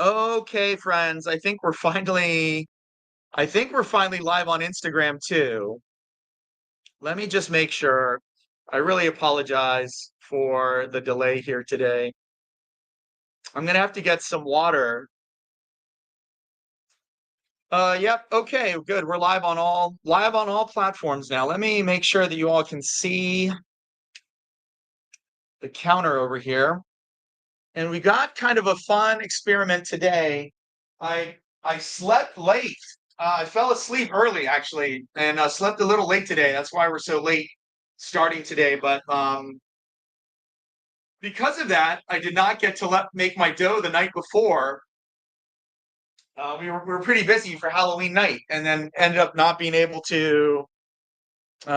Okay, friends, I think we're finally live on Instagram too. Let me just make sure. I really apologize for the delay here today. I'm gonna have to get some water. Yep, okay, good. We're live on all platforms now. Let me make sure that you all can see the counter over here. And we got kind of a fun experiment today. I slept late. I fell asleep early actually, and slept a little late today. That's why we're so late starting today. But because of that, I did not get to make my dough the night before. We were pretty busy for Halloween night, and then ended up not being able to make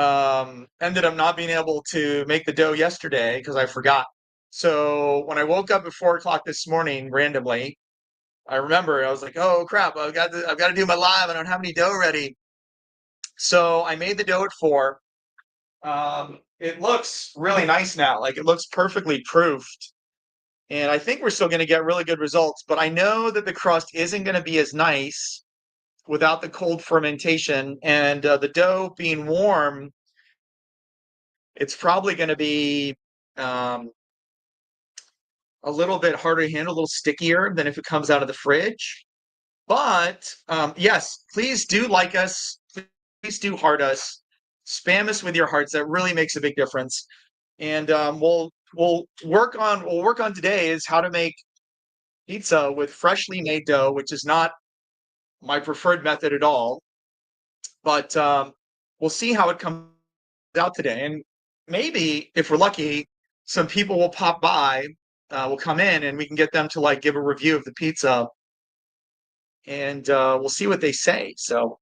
the dough yesterday because I forgot. So when I woke up at 4 o'clock this morning randomly, I remember I was like, "Oh crap! I've got to do my live. I don't have any dough ready." So I made the dough at 4. It looks really nice now. Like it looks perfectly proofed, and I think we're still going to get really good results. But I know that the crust isn't going to be as nice without the cold fermentation, and the dough being warm, it's probably going to be um, a little bit harder to handle, a little stickier than if it comes out of the fridge. But yes, please do like us. Please do heart us. Spam us with your hearts. That really makes a big difference. And we'll work on today is how to make pizza with freshly made dough, which is not my preferred method at all. But we'll see how it comes out today. And maybe if we're lucky, some people will pop by, will come in, and we can get them to like give a review of the pizza, and we'll see what they say. So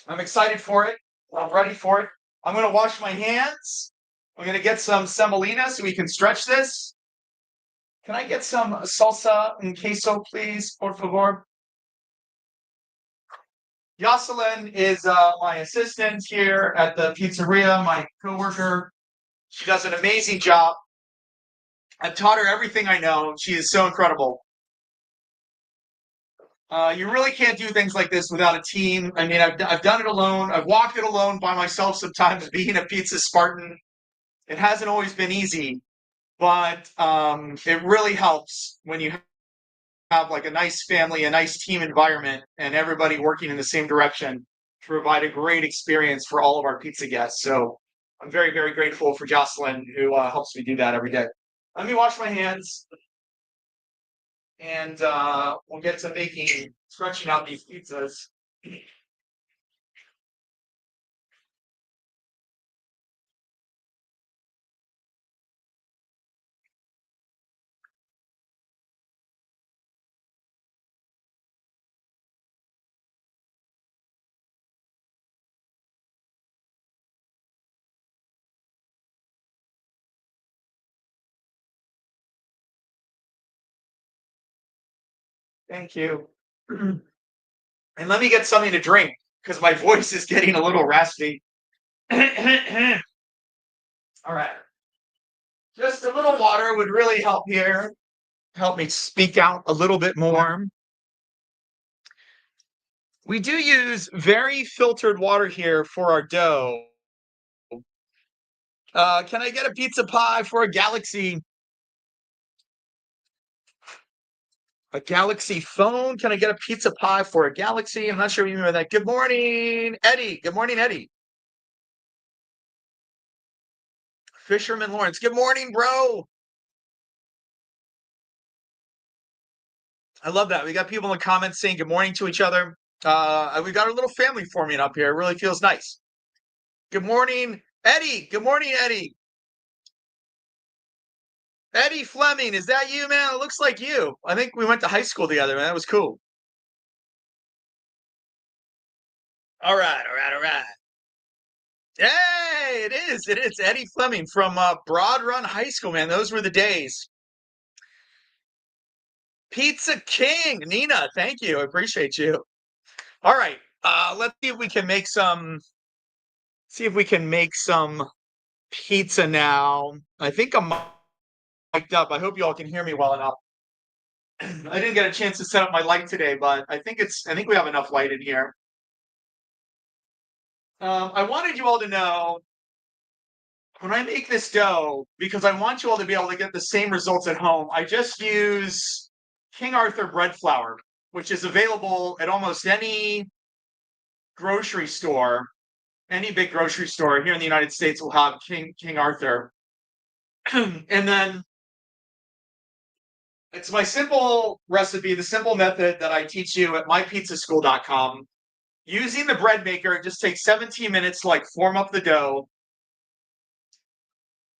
I'm excited for it. I'm ready for it. I'm going to wash my hands. I'm going to get some semolina so we can stretch this. Can I get some salsa and queso, please, por favor? Jocelyn is my assistant here at the pizzeria, my coworker. She does an amazing job. I've taught her everything I know. She is so incredible. You really can't do things like this without a team. I mean, I've done it alone. I've walked it alone by myself sometimes, being a pizza Spartan. It hasn't always been easy, but it really helps when you have like a nice family, a nice team environment, and everybody working in the same direction to provide a great experience for all of our pizza guests. So I'm very, very grateful for Jocelyn, who helps me do that every day. Let me wash my hands, and we'll get to making, stretching out these pizzas. Thank you. And let me get something to drink because my voice is getting a little raspy. All right. Just a little water would really help here, help me speak out a little bit more. We do use very filtered water here for our dough. Can I get a pizza pie for a Galaxy? A Galaxy phone? Can I get a pizza pie for a Galaxy? I'm not sure what you mean by that. Good morning, Eddie. Good morning, Eddie. Fisherman Lawrence. Good morning, bro. I love that. We got people in the comments saying good morning to each other. We got a little family forming up here. It really feels nice. Good morning, Eddie. Good morning, Eddie. Eddie Fleming, is that you, man? It looks like you. I think we went to high school together, man. That was cool. All right, all right, all right. Hey, it is. It is Eddie Fleming from Broad Run High School, man. Those were the days. Pizza King, Nina. Thank you. I appreciate you. All right. Let's see if we can make some. See if we can make some pizza now. I think I'm mic'd up. I hope you all can hear me well enough. I didn't get a chance to set up my light today, but I think we have enough light in here. I wanted you all to know when I make this dough, because I want you all to be able to get the same results at home, I just use King Arthur bread flour, which is available at almost any grocery store. Any big grocery store here in the United States will have King Arthur. And then it's my simple recipe, the simple method that I teach you at mypizzaschool.com. Using the bread maker, it just takes 17 minutes to like form up the dough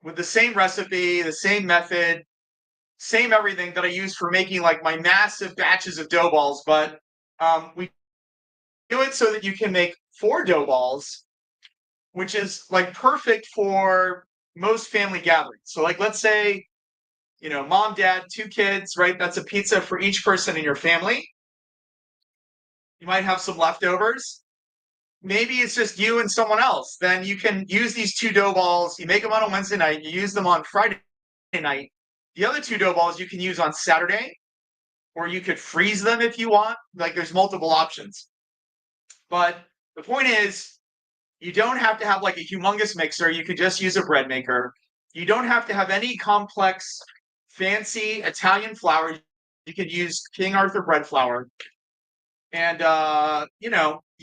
with the same recipe, the same method, same everything that I use for making like my massive batches of dough balls. But we do it so that you can make 4 dough balls, which is like perfect for most family gatherings. So like let's say, mom, dad, 2 kids, right? That's a pizza for each person in your family. You might have some leftovers. Maybe it's just you and someone else. Then you can use these 2 dough balls. You make them on a Wednesday night. You use them on Friday night. The other 2 dough balls you can use on Saturday, or you could freeze them if you want. Like there's multiple options. But the point is, you don't have to have like a humongous mixer. You could just use a bread maker. You don't have to have any complex, fancy Italian flour. You could use King Arthur bread flour. And,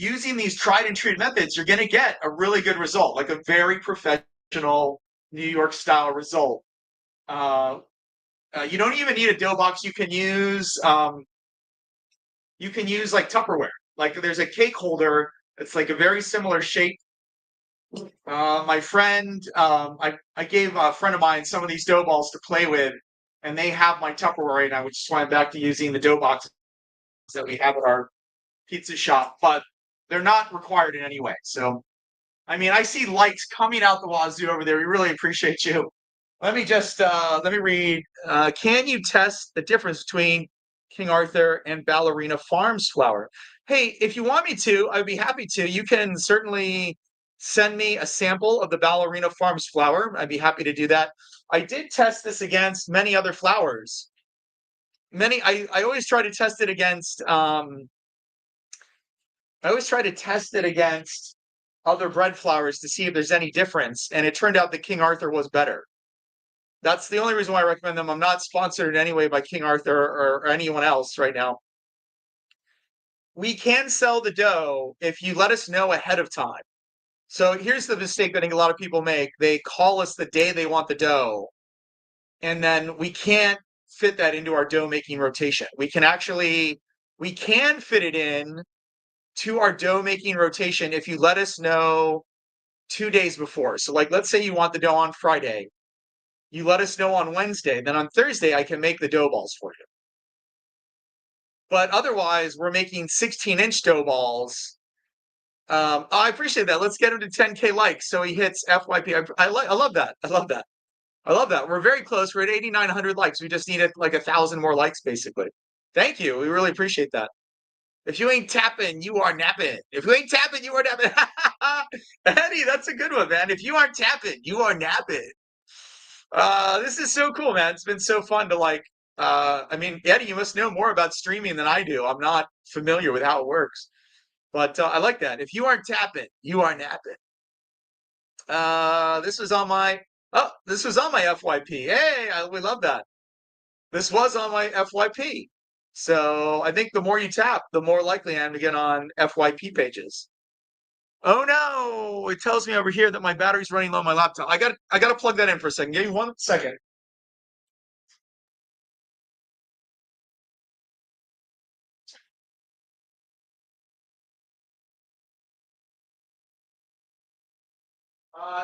using these tried and true methods, you're going to get a really good result, like a very professional New York style result. You don't even need a dough box. You can use like Tupperware. Like there's a cake holder. It's like a very similar shape. My friend, I gave a friend of mine some of these dough balls to play with, and they have my Tupperware right now, which is why I'm back to using the dough boxes that we have at our pizza shop, but they're not required in any way. So, I mean, I see lights coming out the wazoo over there. We really appreciate you. Let me read. Can you test the difference between King Arthur and Ballerina Farms flour? Hey, if you want me to, I'd be happy to. You can certainly send me a sample of the Ballerina Farms flour. I'd be happy to do that. I did test this against many other flours. I always try to test it against other bread flours to see if there's any difference, and it turned out that King Arthur was better. That's the only reason why I recommend them. I'm not sponsored in any way by King Arthur or anyone else right now. We can sell the dough if you let us know ahead of time. So here's the mistake that I think a lot of people make. They call us the day they want the dough, and then we can't fit that into our dough making rotation. We can fit it in to our dough making rotation if you let us know 2 days before. So like let's say you want the dough on Friday. You let us know on Wednesday, then on Thursday I can make the dough balls for you. But otherwise, we're making 16-inch dough balls. I appreciate that. Let's get him to 10K likes so he hits FYP. I love that. I love that. I love that. We're very close. We're at 8,900 likes. We just needed like 1,000 more likes, basically. Thank you. We really appreciate that. If you ain't tapping, you are napping. If you ain't tapping, you are napping. Eddie, that's a good one, man. If you aren't tapping, you are napping. This is so cool, man. It's been so fun to I mean, Eddie, you must know more about streaming than I do. I'm not familiar with how it works, but I like that. If you aren't tapping, you are napping. This was on my FYP. Hey, we love that. This was on my FYP. So I think the more you tap, the more likely I am to get on FYP pages. Oh no! It tells me over here that my battery's running low on my laptop. I got to plug that in for a second. Give me 1 second.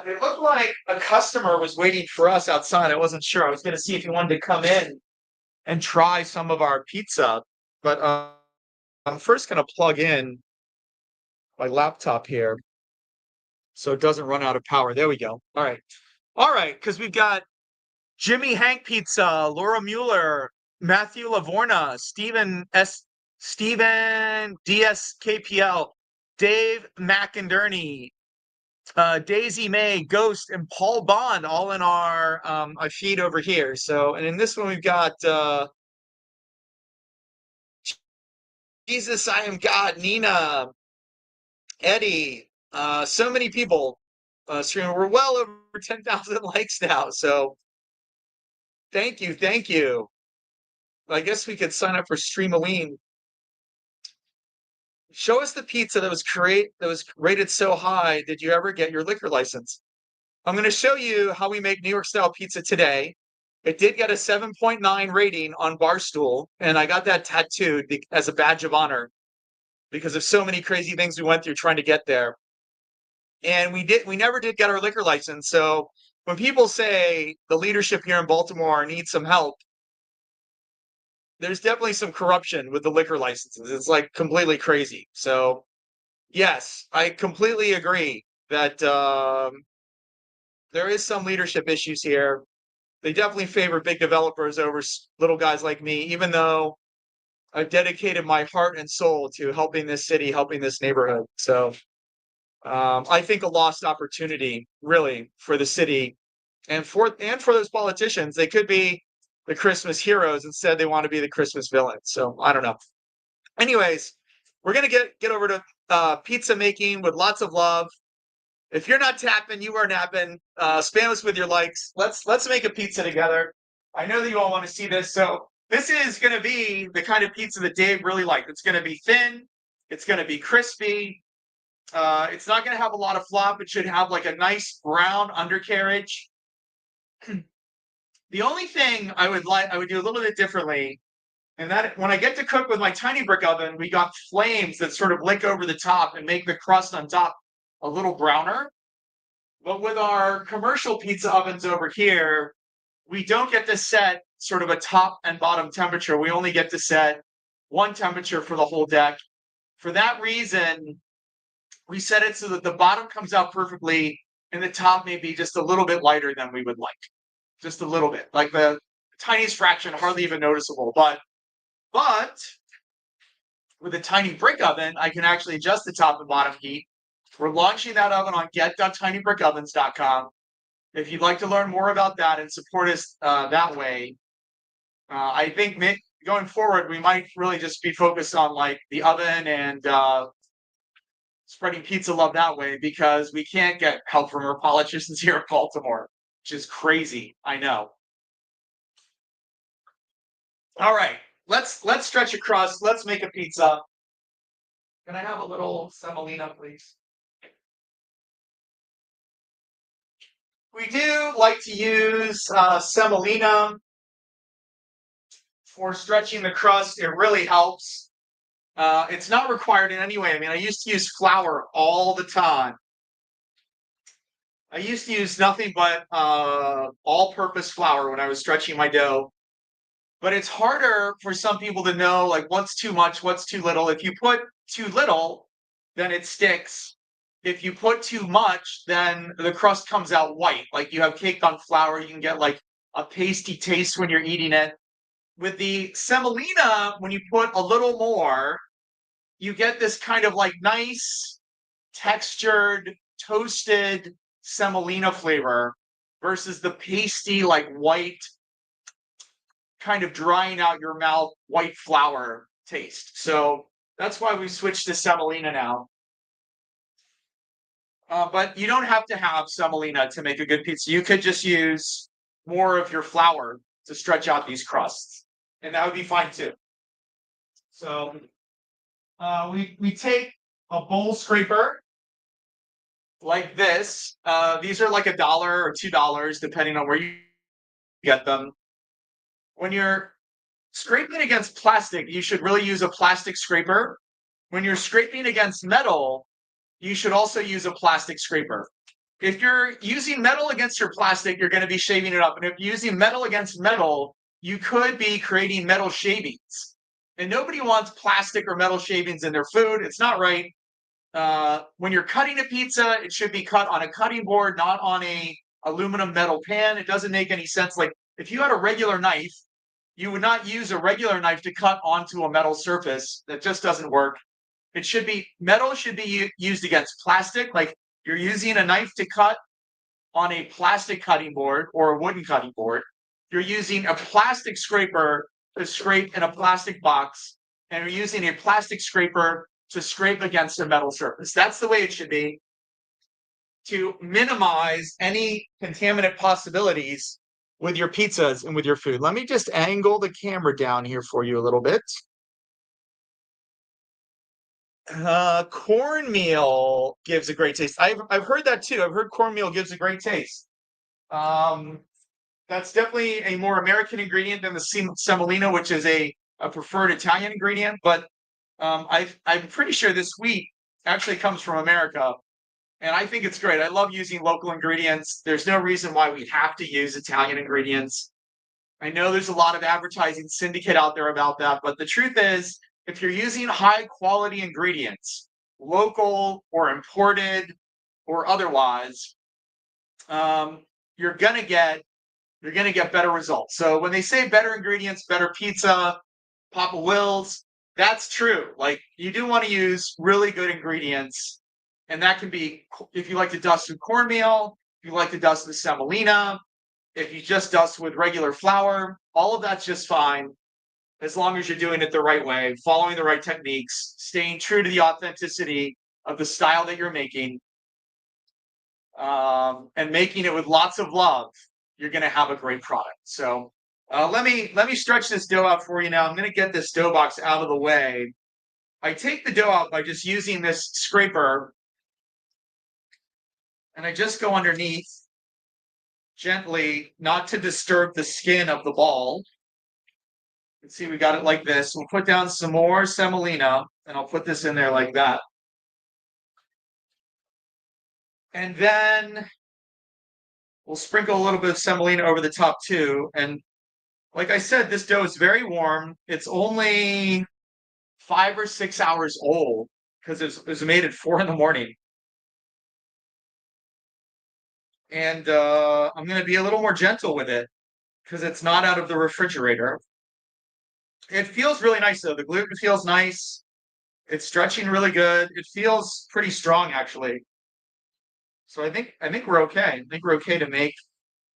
It looked like a customer was waiting for us outside. I wasn't sure. I was going to see if he wanted to come in and try some of our pizza, but I'm first going to plug in my laptop here so it doesn't run out of power. There we go. All right, because we've got Jimmy Hank Pizza, Laura Mueller, Matthew Lavorna, Stephen DSKPL, Dave McInerney, Daisy May, Ghost, and Paul Bond all in our feed over here. So, and in this one we've got Jesus, I am God, Nina, Eddie, so many people streaming. We're well over 10,000 likes now. So thank you. Thank you. I guess we could sign up for Streamoween. Show us the pizza that was rated so high. Did you ever get your liquor license? I'm going to show you how we make New York style pizza today. It did get a 7.9 rating on Barstool, and I got that tattooed as a badge of honor because of so many crazy things we went through trying to get there. And we never did get our liquor license. So when people say the leadership here in Baltimore needs some help, there's definitely some corruption with the liquor licenses. It's like completely crazy. So yes, I completely agree that there is some leadership issues here. They definitely favor big developers over little guys like me, even though I've dedicated my heart and soul to helping this city, helping this neighborhood. So I think a lost opportunity, really, for the city and for those politicians. They could be the Christmas heroes. Instead, they want to be the Christmas villains. So I don't know. Anyways, we're gonna get over to pizza making with lots of love. If you're not tapping, you are napping. Spam us with your likes. Let's make a pizza together. I know that you all want to see this. So this is going to be the kind of pizza that Dave really liked. It's going to be thin. It's going to be crispy. It's not going to have a lot of flop. It should have like a nice brown undercarriage. The only thing I would do a little bit differently, and that when I get to cook with my tiny brick oven, we got flames that sort of lick over the top and make the crust on top a little browner. But with our commercial pizza ovens over here, we don't get to set sort of a top and bottom temperature. We only get to set one temperature for the whole deck. For that reason, we set it so that the bottom comes out perfectly and the top may be just a little bit lighter than we would like. Just a little bit, like the tiniest fraction, hardly even noticeable. But with a tiny brick oven, I can actually adjust the top and bottom heat. We're launching that oven on get.tinybrickovens.com. If you'd like to learn more about that and support us that way, I think going forward, we might really just be focused on like the oven and spreading pizza love that way because we can't get help from our politicians here in Baltimore, which is crazy. I know. All right, let's stretch across. Let's make a pizza. Can I have a little semolina, please? We do like to use semolina for stretching the crust. It really helps. It's not required in any way. I mean, I used to use flour all the time. I used to use nothing but all-purpose flour when I was stretching my dough. But it's harder for some people to know like what's too much, what's too little. If you put too little, then it sticks. If you put too much, then the crust comes out white. Like you have cake on flour, you can get like a pasty taste when you're eating it. With the semolina, when you put a little more, you get this kind of like nice textured toasted semolina flavor versus the pasty like white kind of drying out your mouth white flour taste. So that's why we switched to semolina now. But you don't have to have semolina to make a good pizza. You could just use more of your flour to stretch out these crusts, and that would be fine too. So we take a bowl scraper like this. These are like $1 or $2, depending on where you get them. When you're scraping against plastic, you should really use a plastic scraper. When you're scraping against metal, you should also use a plastic scraper. If you're using metal against your plastic, you're going to be shaving it up. And if you're using metal against metal, you could be creating metal shavings. And nobody wants plastic or metal shavings in their food. It's not right. When you're cutting a pizza, it should be cut on a cutting board, not on a aluminum metal pan. It doesn't make any sense. Like if you had a regular knife, you would not use a regular knife to cut onto a metal surface. That just doesn't work. It should be metal should be used against plastic. Like you're using a knife to cut on a plastic cutting board or a wooden cutting board. You're using a plastic scraper to scrape in a plastic box. and you're using a plastic scraper to scrape against a metal surface. That's the way it should be to minimize any contaminant possibilities with your pizzas and with your food. Let me just angle the camera down here for you a little bit. Cornmeal gives a great taste. I've heard that too. I've heard cornmeal gives a great taste. That's definitely a more American ingredient than the semolina, which is a preferred Italian ingredient. But I'm pretty sure this wheat actually comes from America, and I think it's great. I love using local ingredients. There's no reason why we have to use Italian ingredients. I know there's a lot of advertising syndicate out there about that, but the truth is, if you're using high quality ingredients, local or imported or otherwise, you're gonna get better results. So when they say better ingredients, better pizza, Papa Will's, that's true. Like, you do want to use really good ingredients, and that can be, if you like to dust with cornmeal, if you like to dust with semolina, if you just dust with regular flour, all of that's just fine, as long as you're doing it the right way, following the right techniques, staying true to the authenticity of the style that you're making, and making it with lots of love. You're going to have a great product. So let me stretch this dough out for you now. I'm going to get this dough box out of the way. I take the dough out by just using this scraper, and I just go underneath gently, not to disturb the skin of the ball. You can see we got it like this. We'll put down some more semolina, and I'll put this in there like that. And then we'll sprinkle a little bit of semolina over the top too. And like I said, this dough is very warm. It's only 5 or 6 hours old because it was made at 4 in the morning. And I'm going to be a little more gentle with it because it's not out of the refrigerator. It feels really nice though. The gluten feels nice. It's stretching really good. It feels pretty strong actually. So I think we're okay. I think we're okay to make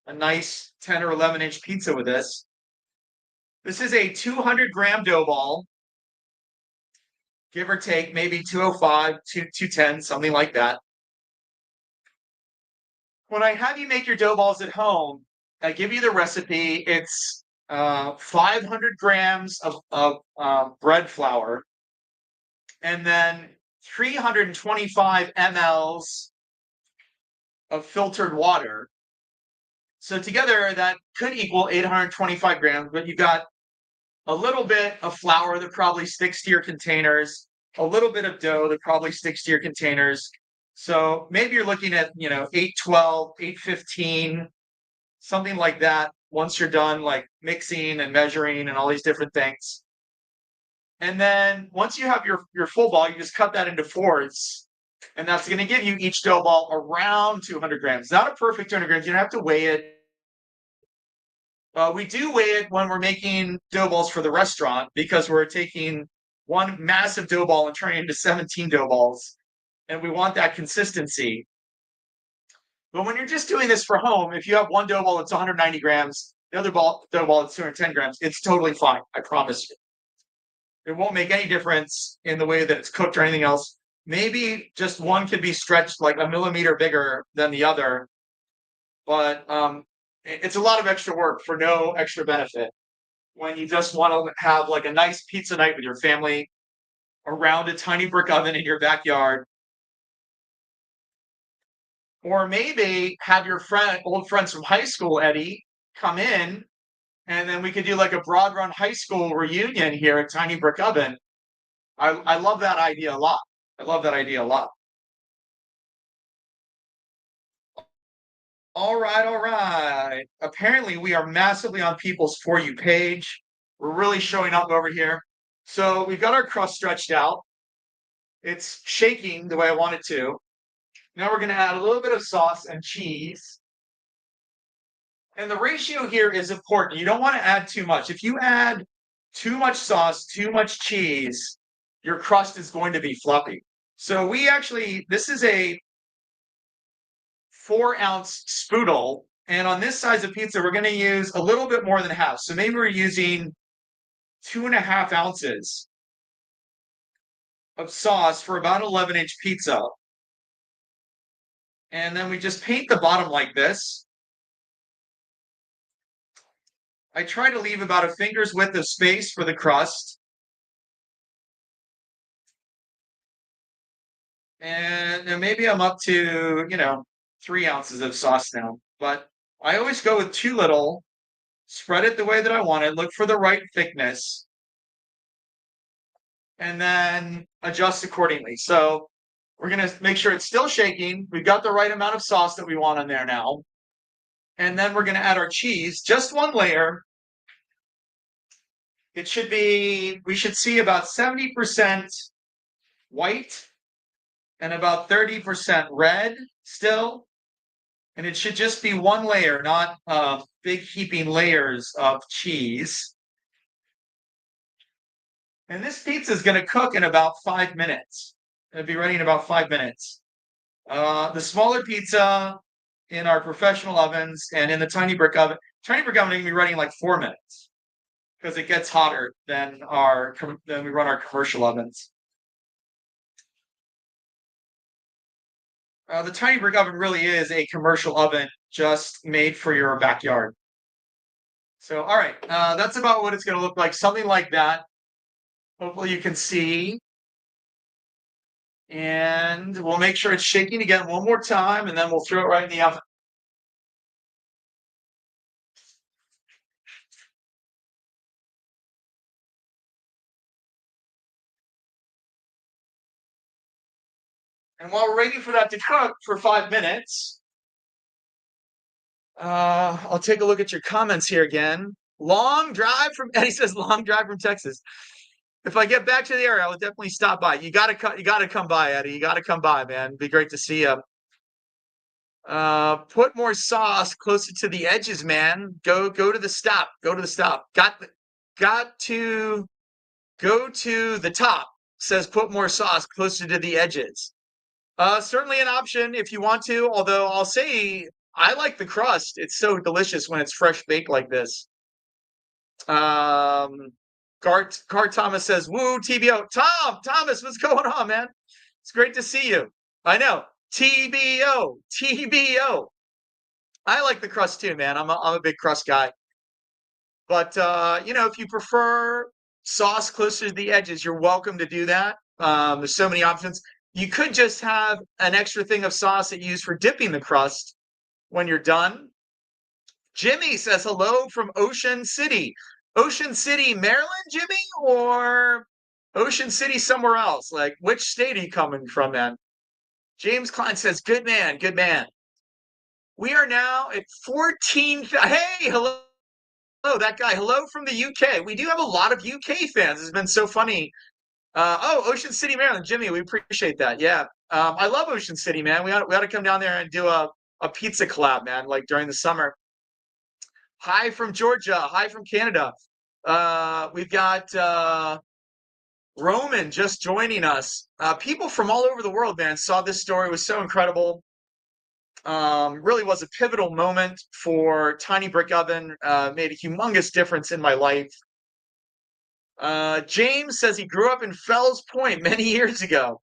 a nice 10 or 11 inch pizza with this. This is a 200-gram dough ball, give or take, maybe 205, 210, something like that. When I have you make your dough balls at home, I give you the recipe. It's 500 grams of bread flour, and then 325 mLs of filtered water. So together that could equal 825 grams, but you've got a little bit of flour that probably sticks to your containers, a little bit of dough that probably sticks to your containers. So maybe you're looking at, 812, 815, something like that once you're done like mixing and measuring and all these different things. And then once you have your full ball, you just cut that into fourths. And that's going to give you each dough ball around 200 grams. Not a perfect 200 grams. You don't have to weigh it. We do weigh it when we're making dough balls for the restaurant because we're taking one massive dough ball and turning it into 17 dough balls. And we want that consistency. But when you're just doing this for home, if you have one dough ball that's 190 grams, the other dough ball that's 210 grams, it's totally fine. I promise you. It won't make any difference in the way that it's cooked or anything else. Maybe just one could be stretched like a millimeter bigger than the other. But it's a lot of extra work for no extra benefit when you just want to have like a nice pizza night with your family around a tiny brick oven in your backyard. Or maybe have your old friends from high school, Eddie, come in, and then we could do like a Broad Run high school reunion here at Tiny Brick Oven. I love that idea a lot. I love that idea a lot. All right, all right. Apparently, we are massively on people's For You page. We're really showing up over here. So we've got our crust stretched out. It's shaking the way I want it to. Now we're going to add a little bit of sauce and cheese. And the ratio here is important. You don't want to add too much. If you add too much sauce, too much cheese, your crust is going to be fluffy. So this is a 4-ounce spoodle. And on this size of pizza, we're going to use a little bit more than half. So maybe we're using 2.5 ounces of sauce for about 11-inch pizza. And then we just paint the bottom like this. I try to leave about a finger's width of space for the crust. And maybe I'm up to, 3 ounces of sauce now. But I always go with too little, spread it the way that I want it, look for the right thickness, and then adjust accordingly. So we're going to make sure it's still shaking. We've got the right amount of sauce that we want on there now. And then we're going to add our cheese, just one layer. We should see about 70% white and about 30% red still. And it should just be one layer, not big heaping layers of cheese. And this pizza is going to cook in about 5 minutes. It'll be ready in about 5 minutes. The smaller pizza in our professional ovens and in the tiny brick oven is going to be ready in like 4 minutes because it gets hotter than we run our commercial ovens. The tiny brick oven really is a commercial oven just made for your backyard. So, all right, that's about what it's going to look like, something like that. Hopefully you can see. And we'll make sure it's shaking again one more time, and then we'll throw it right in the oven. And while we're waiting for that to cook for 5 minutes, I'll take a look at your comments here again. Long drive from Eddie says long drive from Texas. If I get back to the area, I will definitely stop by. You gotta come by, Eddie. You gotta come by, man. It'd be great to see you. Put more sauce closer to the edges, man. Go to the stop. Go to the stop. Got to go to the top. Says put more sauce closer to the edges. Certainly an option if you want to, although I'll say I like the crust. It's so delicious when it's fresh baked like this. Gar Thomas says, woo, TBO. Thomas, what's going on, man? It's great to see you. I know. TBO. I like the crust too, man. I'm a big crust guy. But, if you prefer sauce closer to the edges, you're welcome to do that. There's so many options. You could just have an extra thing of sauce that you use for dipping the crust when you're done. Jimmy says hello from Ocean City. Ocean City, Maryland, Jimmy, or Ocean City somewhere else? Like, which state are you coming from, man? James Klein says, good man, good man. We are now at 14. Hey, hello, that guy. Hello from the UK. We do have a lot of UK fans. It's been so funny. Ocean City, Maryland. Jimmy, we appreciate that. Yeah. I love Ocean City, man. We ought to come down there and do a pizza collab, man, like during the summer. Hi from Georgia. Hi from Canada. We've got Roman just joining us. People from all over the world, man, saw this story. It was so incredible. Really was a pivotal moment for Tiny Brick Oven. Made a humongous difference in my life. James says he grew up in Fells Point many years ago.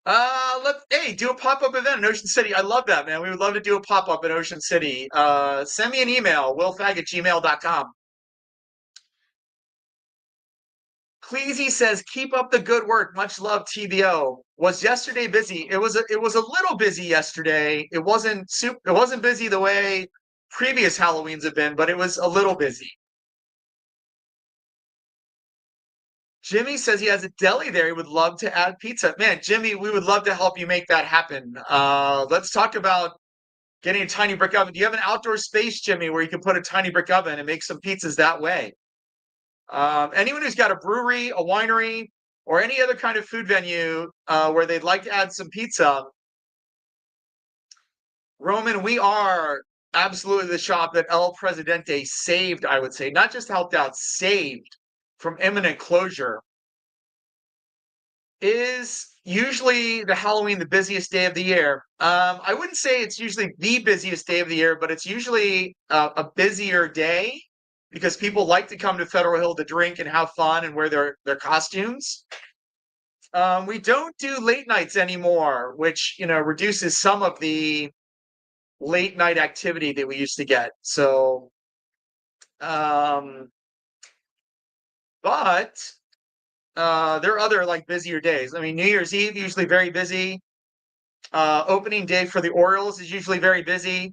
Do a pop-up event in Ocean City. I love that, man. We would love to do a pop-up in Ocean City. Send me an email, willfag@gmail.com. Cleasy says, keep up the good work. Much love, TBO. Was yesterday busy? It was a little busy yesterday. It wasn't busy the way previous Halloweens have been, but it was a little busy. Jimmy says he has a deli there. He would love to add pizza. Man, Jimmy, we would love to help you make that happen. Let's talk about getting a tiny brick oven. Do you have an outdoor space, Jimmy, where you can put a tiny brick oven and make some pizzas that way? Anyone who's got a brewery, a winery, or any other kind of food venue where they'd like to add some pizza, Roman, we are absolutely the shop that El Presidente saved, I would say. Not just helped out, saved from imminent closure. Is usually the Halloween the busiest day of the year? I wouldn't say it's usually the busiest day of the year, but it's usually a busier day because people like to come to Federal Hill to drink and have fun and wear their costumes. We don't do late nights anymore, which, reduces some of the late night activity that we used to get. So, but there are other like busier days. I mean, New Year's Eve usually very busy. Opening day for the Orioles is usually very busy.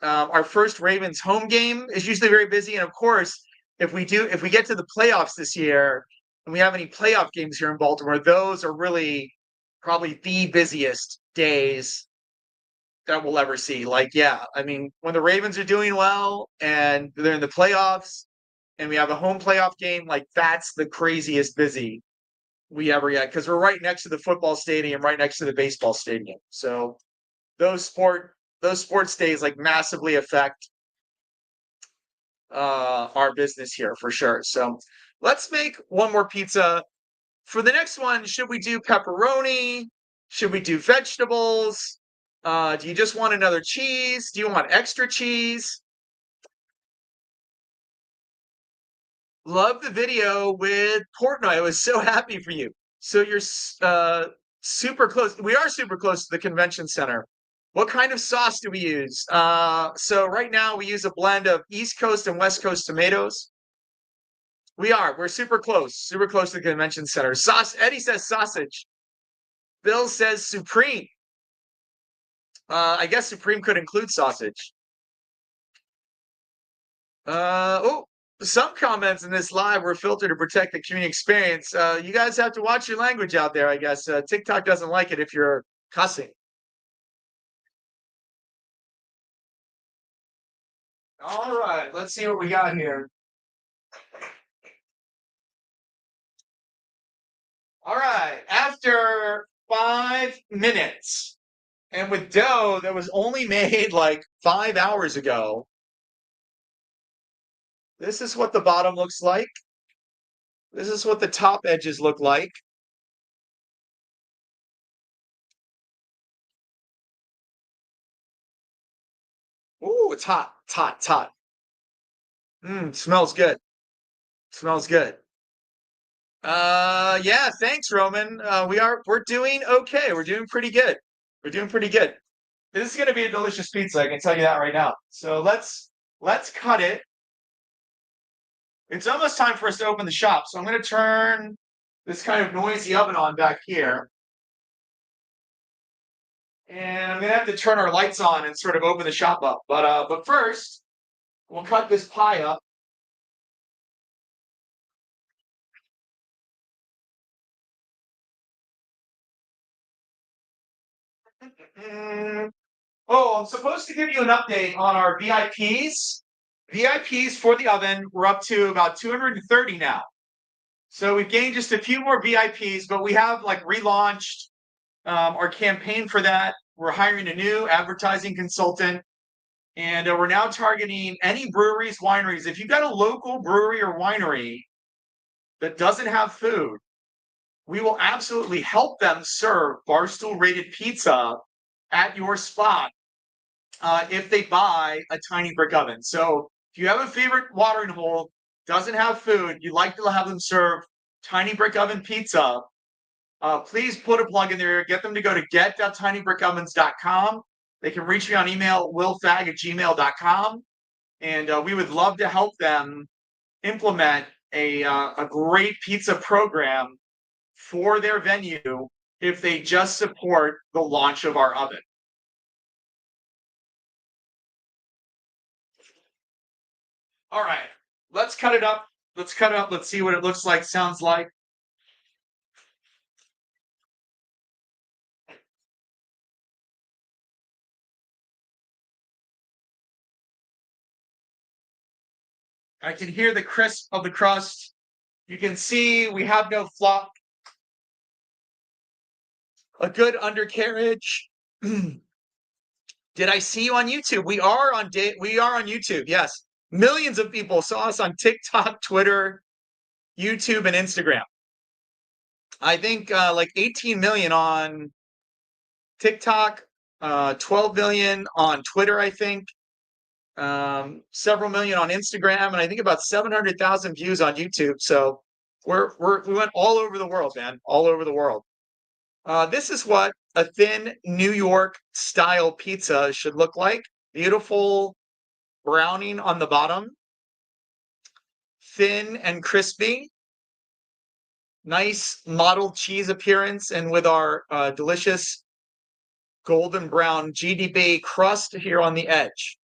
Our first Ravens home game is usually very busy, and of course, if we get to the playoffs this year, and we have any playoff games here in Baltimore, those are really probably the busiest days that we'll ever see. Like, yeah, I mean, when the Ravens are doing well and they're in the playoffs, and we have a home playoff game, like that's the craziest busy we ever get because we're right next to the football stadium, right next to the baseball stadium. So those sports days like massively affect our business here for sure. So let's make one more pizza. For the next one, should we do pepperoni? Should we do vegetables? Do you just want another cheese? Do you want extra cheese? Love the video with Portnoy. I was so happy for you. So you're super close. We are super close to the convention center. What kind of sauce do we use? So right now we use a blend of East Coast and West Coast tomatoes. We're super close to the convention center. Eddie says sausage. Bill says supreme. I guess supreme could include sausage. Some comments in this live were filtered to protect the community experience. You guys have to watch your language out there, I guess. TikTok doesn't like it if you're cussing. All right, let's see what we got here. All right, after 5 minutes, and with dough that was only made like 5 hours ago, this is what the bottom looks like. This is what the top edges look like. Ooh, it's hot, it's hot, it's hot. Smells good. Smells good. Yeah, thanks, Roman. We're doing okay. We're doing pretty good. We're doing pretty good. This is gonna be a delicious pizza, I can tell you that right now. So let's cut it. It's almost time for us to open the shop. So I'm gonna turn this kind of noisy oven on back here. And I'm gonna have to turn our lights on and sort of open the shop up. But first, we'll cut this pie up. Oh, I'm supposed to give you an update on our VIPs. VIPs for the oven, we're up to about 230 now. So we've gained just a few more VIPs, but we have like relaunched our campaign for that. We're hiring a new advertising consultant, and we're now targeting any breweries, wineries. If you've got a local brewery or winery that doesn't have food, we will absolutely help them serve Barstool rated pizza at your spot if they buy a tiny brick oven. So if you have a favorite watering hole, doesn't have food, you'd like to have them serve tiny brick oven pizza, please put a plug in there. Get them to go to get.tinybrickovens.com. They can reach me on email, willfag@gmail.com. And we would love to help them implement a great pizza program for their venue if they just support the launch of our oven. All right, let's cut it up. Let's cut it up. Let's see what it looks like, sounds like. I can hear the crisp of the crust. You can see we have no fluff. A good undercarriage. Did I see you on YouTube? We are on YouTube. Yes. Millions of people saw us on TikTok, Twitter, YouTube, and Instagram. I think like 18 million on TikTok, 12 million on Twitter, I think. Several million on Instagram, and I think about 700,000 views on YouTube. So We went all over the world, man, all over the world. This is what a thin New York style pizza should look like. Beautiful browning on the bottom, thin and crispy, nice mottled cheese appearance, and with our delicious golden brown GDB crust here on the edge.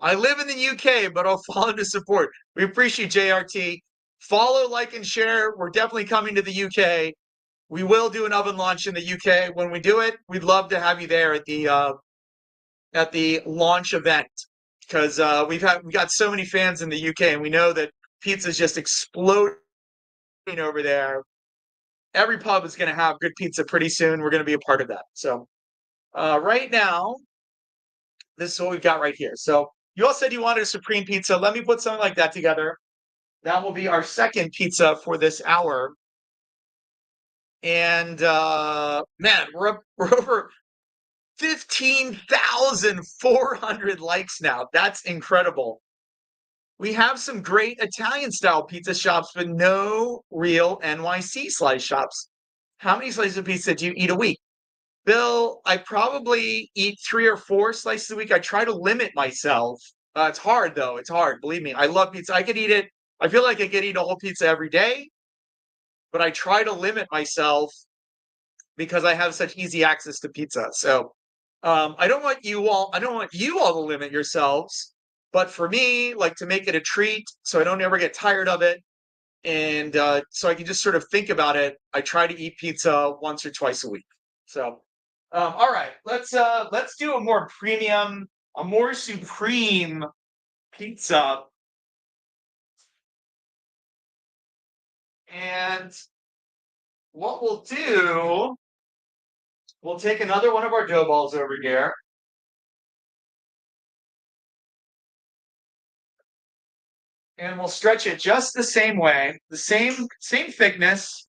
I live in the UK, but I'll follow to support. We appreciate JRT. Follow, like, and share. We're definitely coming to the UK. We will do an oven launch in the UK. When we do it, we'd love to have you there at the launch event because we got so many fans in the UK, and we know that pizza is just exploding over there. Every pub is going to have good pizza pretty soon. We're going to be a part of that. So right now, this is what we've got right here. So you all said you wanted a supreme pizza. Let me put something like that together. That will be our second pizza for this hour. And man, we're over 15,400 likes now. That's incredible. We have some great Italian style pizza shops, but no real NYC slice shops. How many slices of pizza do you eat a week? Bill, I probably eat 3 or 4 slices a week. I try to limit myself. It's hard though. It's hard. Believe me. I love pizza. I could eat it. I feel like I could eat a whole pizza every day, but I try to limit myself because I have such easy access to pizza. So I don't want you all to limit yourselves, but for me, like to make it a treat so I don't ever get tired of it. And so I can just sort of think about it. I try to eat pizza once or twice a week. So all right, let's do a more premium, a more supreme pizza. And what we'll do, we'll take another one of our dough balls over here. And we'll stretch it just the same way, the same thickness.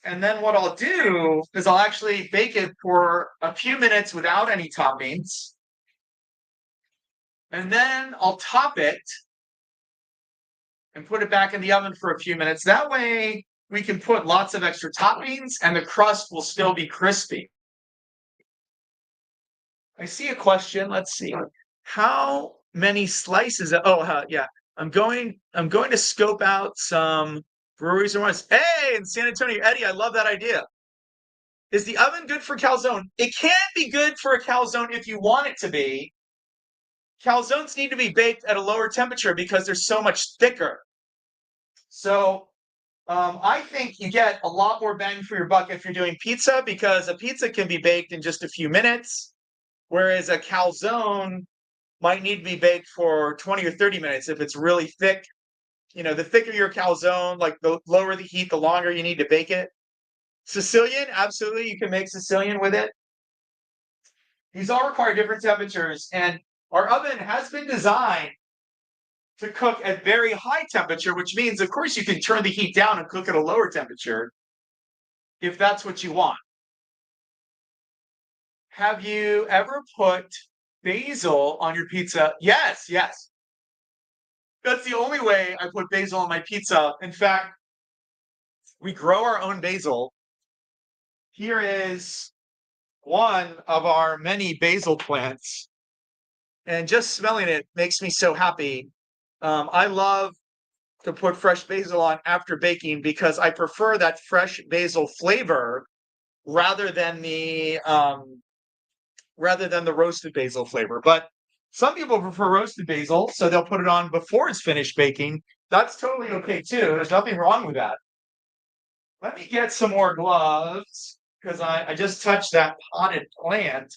And then what I'll do is I'll actually bake it for a few minutes without any toppings. And then I'll top it and put it back in the oven for a few minutes. That way we can put lots of extra toppings and the crust will still be crispy. I see a question. Let's see. How many slices? Yeah. I'm going to scope out some breweries and wines. Hey, in San Antonio, Eddie, I love that idea. Is the oven good for calzone? It can be good for a calzone if you want it to be. Calzones need to be baked at a lower temperature because they're so much thicker. So I think you get a lot more bang for your buck if you're doing pizza because a pizza can be baked in just a few minutes, whereas a calzone might need to be baked for 20 or 30 minutes if it's really thick. You know, the thicker your calzone, like the lower the heat, the longer you need to bake it. Sicilian, absolutely, you can make Sicilian with it. These all require different temperatures, and our oven has been designed to cook at very high temperature, which means, of course, you can turn the heat down and cook at a lower temperature if that's what you want. Have you ever put basil on your pizza? Yes, yes. That's the only way I put basil on my pizza. In fact, we grow our own basil. Here is one of our many basil plants. And just smelling it makes me so happy. I love to put fresh basil on after baking because I prefer that fresh basil flavor rather than the roasted basil flavor. But some people prefer roasted basil, so they'll put it on before it's finished baking. That's totally okay too. There's nothing wrong with that. Let me get some more gloves because I just touched that potted plant.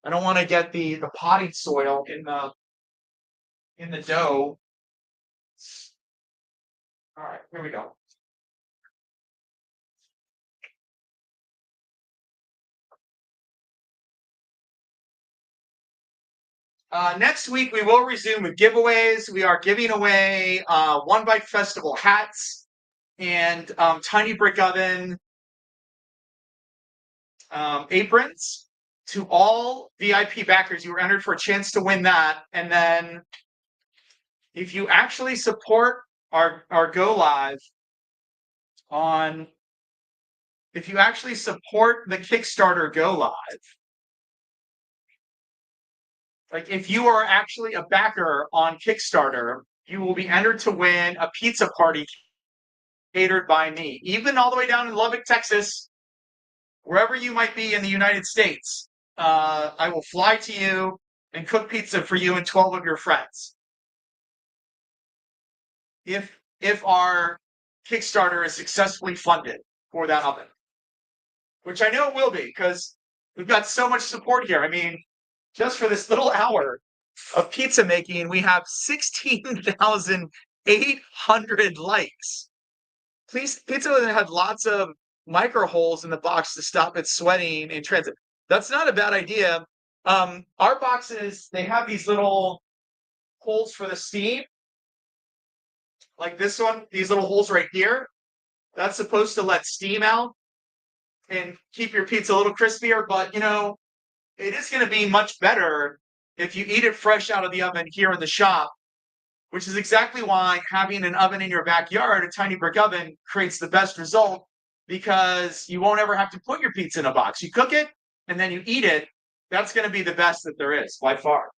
I don't want to get the potting soil in the dough. All right, here we go. Next week, we will resume with giveaways. We are giving away One Bite Festival hats and Tiny Brick Oven aprons to all VIP backers. You were entered for a chance to win that. And then if you actually support our go live on, if you actually support the Kickstarter go live, like if you are actually a backer on Kickstarter, you will be entered to win a pizza party catered by me, even all the way down in Lubbock, Texas, wherever you might be in the United States. I will fly to you and cook pizza for you and 12 of your friends. If our Kickstarter is successfully funded for that oven, which I know it will be because we've got so much support here. I mean, just for this little hour of pizza making, we have 16,800 likes. Please, pizza oven had lots of micro holes in the box to stop it sweating in transit. That's not a bad idea. Our boxes, they have these little holes for the steam, like this one, these little holes right here. That's supposed to let steam out and keep your pizza a little crispier, but you know, it is going to be much better if you eat it fresh out of the oven here in the shop, which is exactly why having an oven in your backyard, a tiny brick oven, creates the best result, because you won't ever have to put your pizza in a box. You cook it and then you eat it. That's going to be the best that there is by far.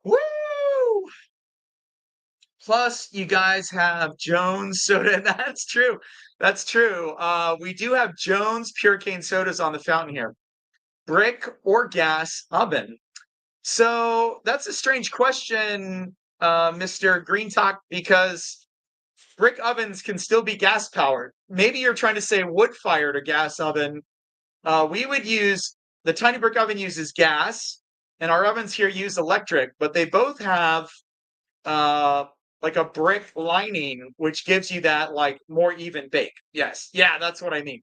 Woo! Plus, you guys have Jones soda. That's true. That's true. We do have Jones pure cane sodas on the fountain here. Brick or gas oven? So that's a strange question, Mr. Green Talk, because brick ovens can still be gas powered. Maybe you're trying to say wood fired or gas oven. We would use, the tiny brick oven uses gas, and our ovens here use electric, but they both have uh, like a brick lining, which gives you that like more even bake. Yes, yeah, that's what I mean.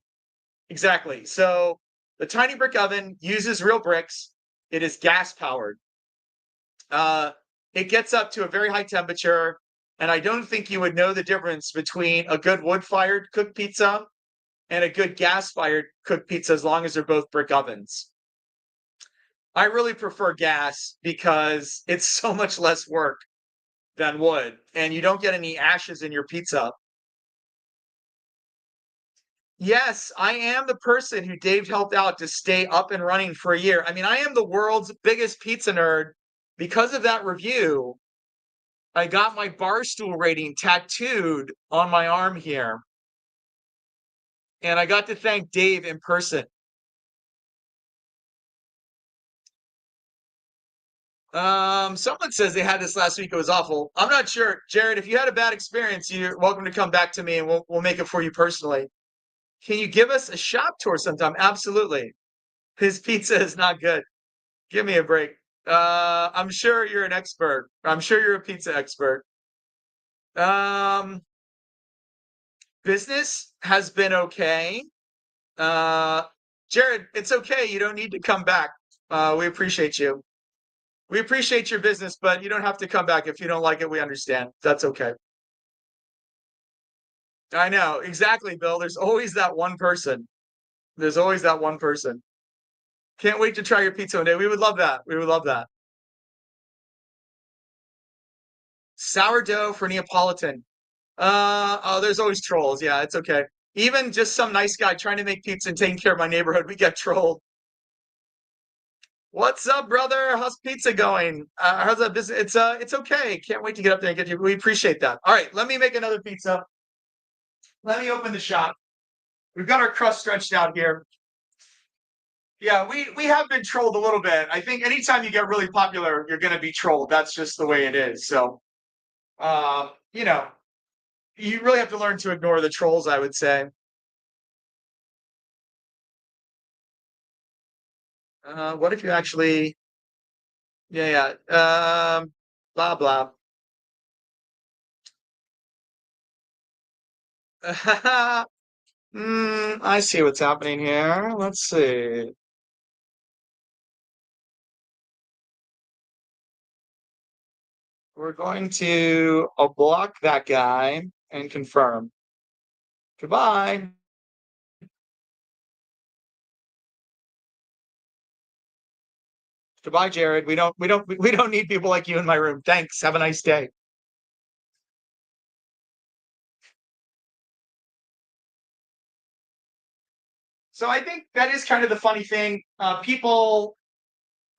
Exactly. So the tiny brick oven uses real bricks. It is gas powered. Uh, it gets up to a very high temperature, and I don't think you would know the difference between a good wood-fired cooked pizza and a good gas-fired cooked pizza as long as they're both brick ovens. I really prefer gas because it's so much less work than wood, and you don't get any ashes in your pizza. Yes, I am the person who Dave helped out to stay up and running for a year. I mean, I am the world's biggest pizza nerd. Because of that review, I got my Barstool rating tattooed on my arm here, and I got to thank Dave in person. Someone says they had this last week. It was awful. I'm not sure, Jared. If you had a bad experience, you're welcome to come back to me, and we'll make it for you personally. Can you give us a shop tour sometime? Absolutely. His pizza is not good. Give me a break. I'm sure you're an expert. I'm sure you're a pizza expert. Um, Business has been okay. Uh, Jared, it's okay. You don't need to come back. We appreciate you. We appreciate your business, but you don't have to come back if you don't like it. We understand. That's okay. I know exactly, Bill. There's always that one person. There's always that one person. Can't wait to try your pizza one day. We would love that. We would love that. Sourdough for Neapolitan. Oh, there's always trolls. Yeah, it's okay. Even just some nice guy trying to make pizza and taking care of my neighborhood, we get trolled. What's up, brother? How's pizza going? How's that business? It's okay. Can't wait to get up there and get you. We appreciate that. All right, let me make another pizza. Let me open the shop. We've got our crust stretched out here. Yeah, we have been trolled a little bit. I think anytime you get really popular, you're going to be trolled. That's just the way it is. So, you know, you really have to learn to ignore the trolls, I would say. What if you actually, yeah, yeah, blah, blah. I see what's happening here. Let's see. We're going to block that guy and confirm. Goodbye. Goodbye, Jared. We don't need people like you in my room. Thanks. Have a nice day. So I think that is kind of the funny thing. People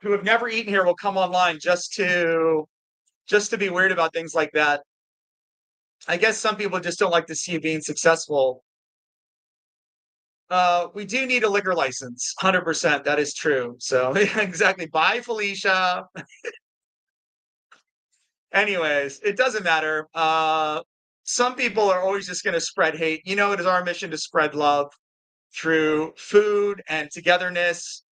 who have never eaten here will come online just to be weird about things like that. I guess some people just don't like to see you being successful. We do need a liquor license, 100%. That is true. So exactly. Bye, Felicia. Anyways, it doesn't matter. Some people are always just going to spread hate. It is our mission to spread love through food and togetherness.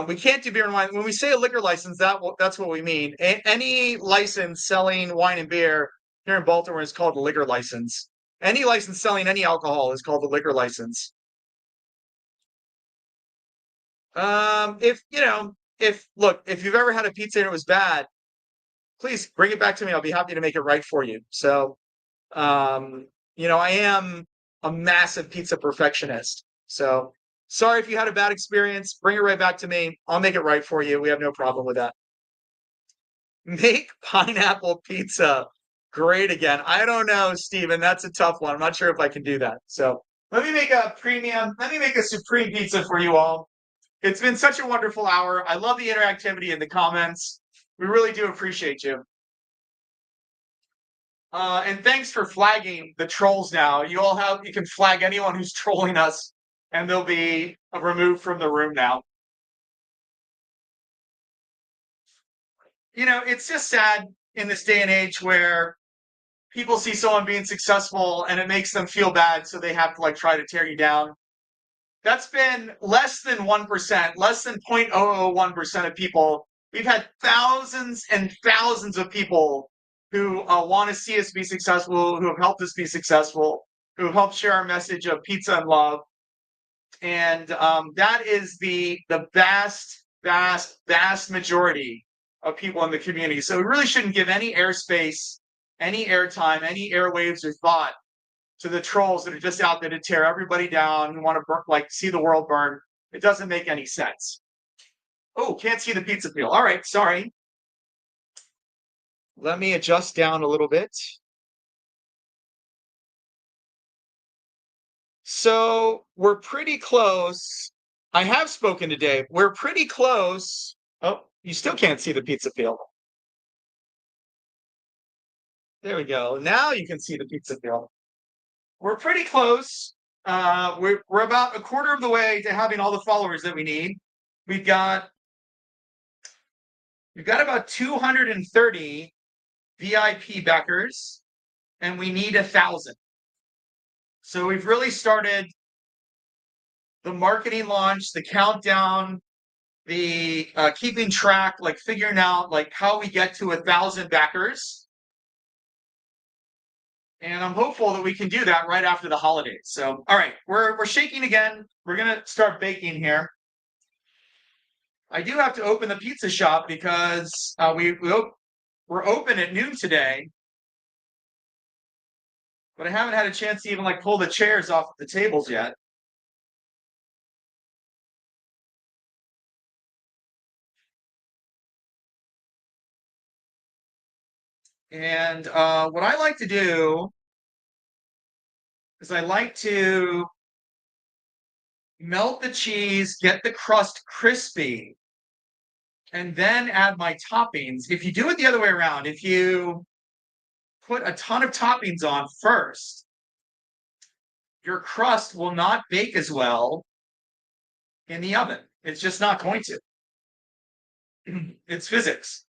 We can't do beer and wine. When we say a liquor license, that's what we mean. Any license selling wine and beer here in Baltimore is called a liquor license. Any license selling any alcohol is called a liquor license. If you've ever had a pizza and it was bad, please bring it back to me. I'll be happy to make it right for you. So, I am a massive pizza perfectionist. So, sorry if you had a bad experience. Bring it right back to me. I'll make it right for you. We have no problem with that. Make pineapple pizza great again. I don't know, Steven. That's a tough one. I'm not sure if I can do that. So, let me make a supreme pizza for you all. It's been such a wonderful hour. I love the interactivity in the comments. We really do appreciate you. And thanks for flagging the trolls now. You can flag anyone who's trolling us and they'll be removed from the room now. It's just sad in this day and age where people see someone being successful and it makes them feel bad, so they have to try to tear you down. That's been less than 1%, less than 0.001% of people. We've had thousands and thousands of people who want to see us be successful, who have helped us be successful, who have helped share our message of pizza and love. And that is the vast, vast, vast majority of people in the community. So we really shouldn't give any airspace, any airtime, any airwaves or thought to the trolls that are just out there to tear everybody down and want to see the world burn. It doesn't make any sense. Oh, can't see the pizza peel. All right, sorry. Let me adjust down a little bit. So we're pretty close. I have spoken to Dave. We're pretty close. Oh, you still can't see the pizza peel. There we go. Now you can see the pizza peel. We're pretty close. We're about a quarter of the way to having all the followers that we need. We've got about 230 VIP backers, and we need 1,000. So we've really started the marketing launch, the countdown, the keeping track, figuring out how we get to 1,000 backers. And I'm hopeful that we can do that right after the holidays. So, all right, we're shaking again. We're gonna start baking here. I do have to open the pizza shop because we're open at noon today, but I haven't had a chance to even pull the chairs off the tables yet. And what I like to do is I like to melt the cheese, get the crust crispy, and then add my toppings. If you do it the other way around, if you put a ton of toppings on first, your crust will not bake as well in the oven. It's just not going to. It's physics.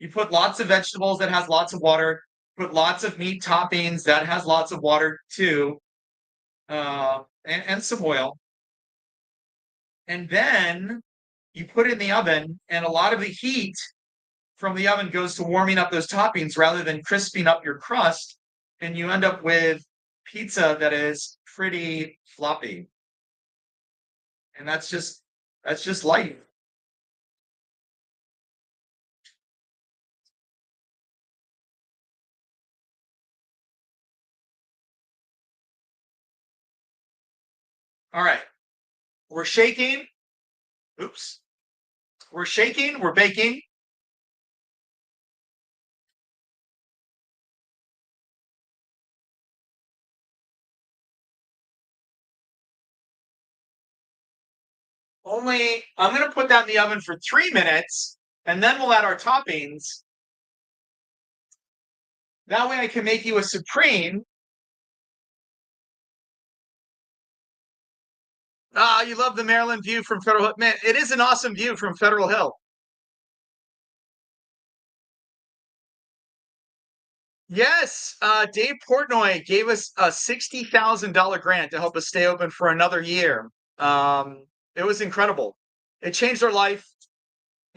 You put lots of vegetables that has lots of water, put lots of meat toppings that has lots of water too, and some oil. And then you put it in the oven, and a lot of the heat from the oven goes to warming up those toppings rather than crisping up your crust, and you end up with pizza that is pretty floppy. And that's just life. All right. We're shaking. Oops. We're shaking, we're baking. I'm going to put that in the oven for 3 minutes, and then we'll add our toppings. That way I can make you a supreme. Ah, you love the Maryland view from Federal Hill. Man, it is an awesome view from Federal Hill. Yes, Dave Portnoy gave us a $60,000 grant to help us stay open for another year. It was incredible. It changed our life.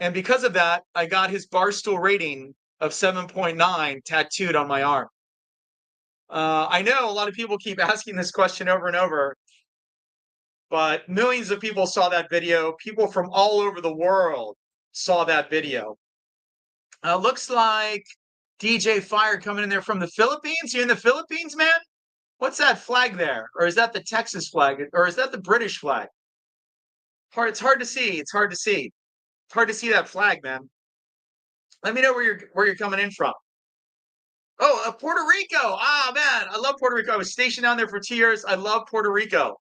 And because of that, I got his Barstool rating of 7.9 tattooed on my arm. I know a lot of people keep asking this question over and over, but millions of people saw that video. People from all over the world saw that video. Looks like DJ Fire coming in there from the Philippines. You in the Philippines, man? What's that flag there? Or is that the Texas flag? Or is that the British flag? It's hard to see. It's hard to see. It's hard to see that flag, man. Let me know where you're coming in from. Oh, Puerto Rico. Ah, man, I love Puerto Rico. I was stationed down there for 2 years. I love Puerto Rico.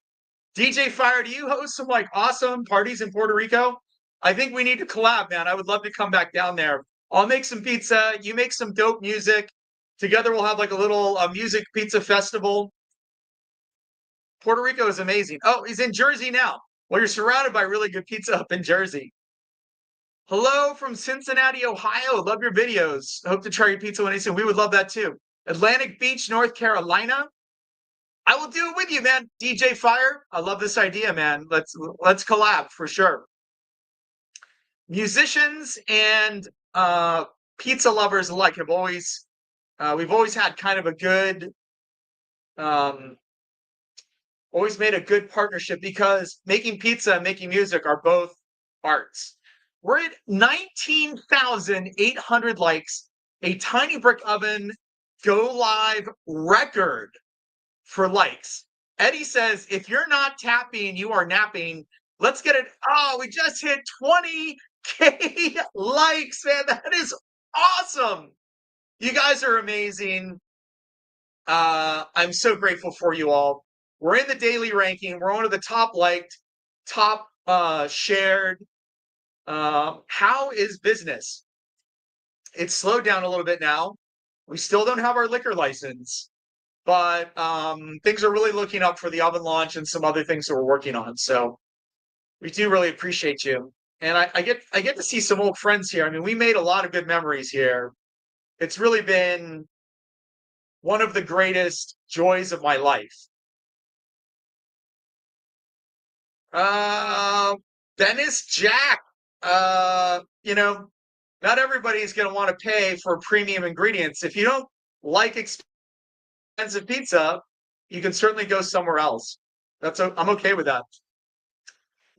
DJ Fire, do you host some like awesome parties in Puerto Rico? I think we need to collab, man. I would love to come back down there. I'll make some pizza. You make some dope music. Together we'll have like a little music pizza festival. Puerto Rico is amazing. Oh, he's in Jersey now. Well, you're surrounded by really good pizza up in Jersey. Hello from Cincinnati, Ohio. Love your videos. Hope to try your pizza when I see. We would love that too. Atlantic Beach, North Carolina. I will do it with you, man. DJ Fire. I love this idea, man. Let's collab for sure. Musicians and pizza lovers alike have always we've always had kind of a good always made a good partnership because making pizza and making music are both arts. We're at 19,800 likes, a Tiny Brick Oven go live record for likes. Eddie says, if you're not tapping, you are napping. Let's get it. Oh, we just hit 20K likes, man. That is awesome. You guys are amazing. I'm so grateful for you all. We're in the daily ranking. We're one of the top liked, top shared. How is business? It's slowed down a little bit now. We still don't have our liquor license, but things are really looking up for the oven launch and some other things that we're working on. So we do really appreciate you. And I get to see some old friends here. I mean, we made a lot of good memories here. It's really been one of the greatest joys of my life. Dennis Jack. Not everybody is going to want to pay for premium ingredients. If you don't like expensive pizza, you can certainly go somewhere else. I'm okay with that.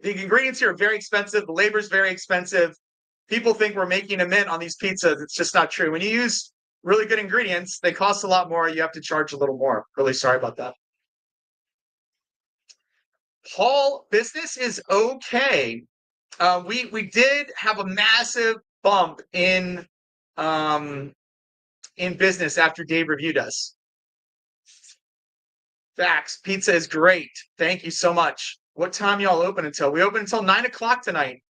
The ingredients here are very expensive. The labor is very expensive. People think we're making a mint on these pizzas. It's just not true. When you use really good ingredients, they cost a lot more. You have to charge a little more. Really sorry about that. Paul, business is okay. We did have a massive bump in business after Dave reviewed us. Facts. Pizza is great. Thank you so much. What time y'all open until? We open until 9 o'clock tonight.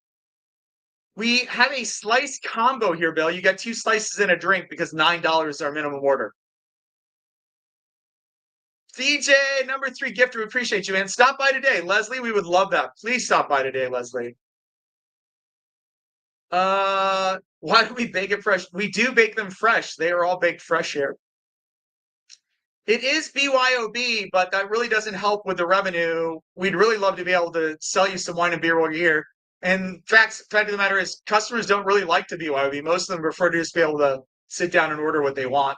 We have a slice combo here, Bill. You got 2 slices and a drink because $9 is our minimum order. DJ, number 3 gifter, we appreciate you, man. Stop by today. Leslie, we would love that. Please stop by today, Leslie. Why do we bake it fresh? We do bake them fresh. They are all baked fresh here. It is BYOB, but that really doesn't help with the revenue. We'd really love to be able to sell you some wine and beer while you're here. And fact of the matter is, customers don't really like to BYOB. Most of them prefer to just be able to sit down and order what they want.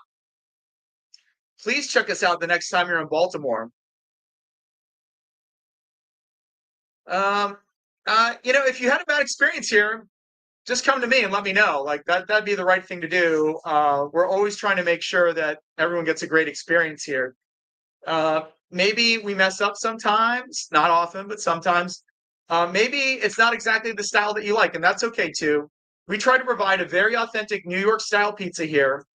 Please check us out the next time you're in Baltimore. If you had a bad experience here, just come to me and let me know. Like that'd be the right thing to do. We're always trying to make sure that everyone gets a great experience here. Maybe we mess up sometimes, not often, but sometimes. Maybe it's not exactly the style that you like, and that's okay too. We try to provide a very authentic New York style pizza here,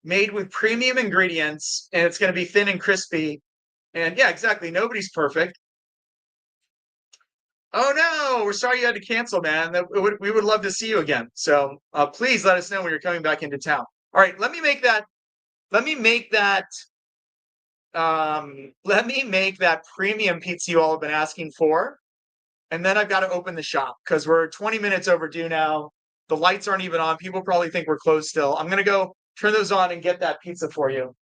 made with premium ingredients, and it's going to be thin and crispy. And yeah, exactly. Nobody's perfect. Oh no, we're sorry you had to cancel, man. We would love to see you again. So please let us know when you're coming back into town. All right, let me make that. Let me make that. Let me make that premium pizza you all have been asking for, and then I've got to open the shop because we're 20 minutes overdue now. The lights aren't even on. People probably think we're closed still. I'm gonna go turn those on and get that pizza for you.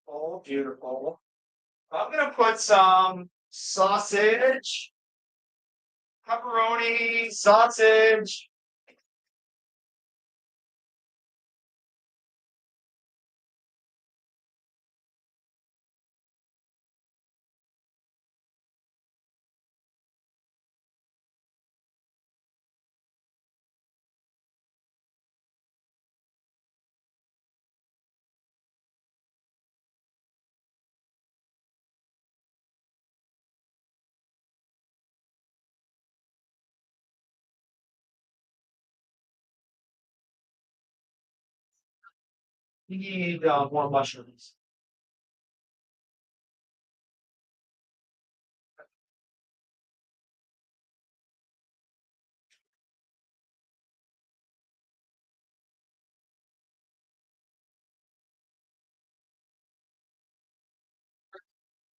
Oh, beautiful. I'm gonna put some sausage, pepperoni, sausage. We need more mushrooms.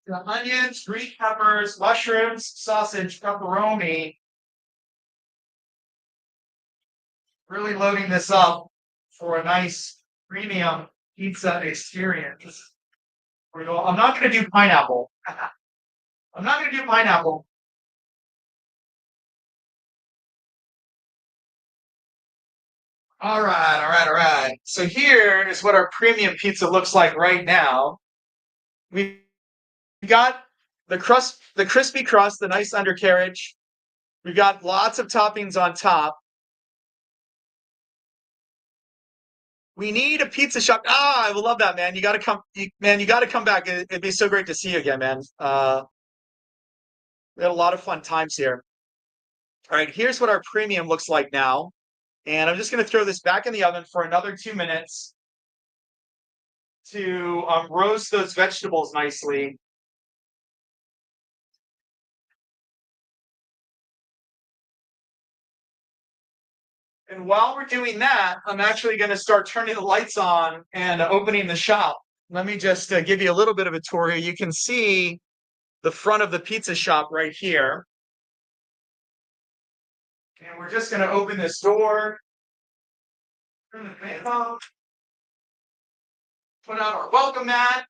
The onions, green peppers, mushrooms, sausage, pepperoni. Really loading this up for a nice premium pizza experience. I'm not going to do pineapple. I'm not going to do pineapple. All right, all right, all right. So here is what our premium pizza looks like right now. We've got the crust, the crispy crust, the nice undercarriage. We've got lots of toppings on top. We need a pizza shop. Ah, I will love that, man. You got to come, man. You got to come back. It'd be so great to see you again, man. We had a lot of fun times here. All right, here's what our premium looks like now. And I'm just going to throw this back in the oven for another 2 minutes to roast those vegetables nicely. And while we're doing that, I'm actually going to start turning the lights on and opening the shop. Let me just give you a little bit of a tour here. You can see the front of the pizza shop right here. And we're just going to open this door, turn the fan on, put out our welcome mat.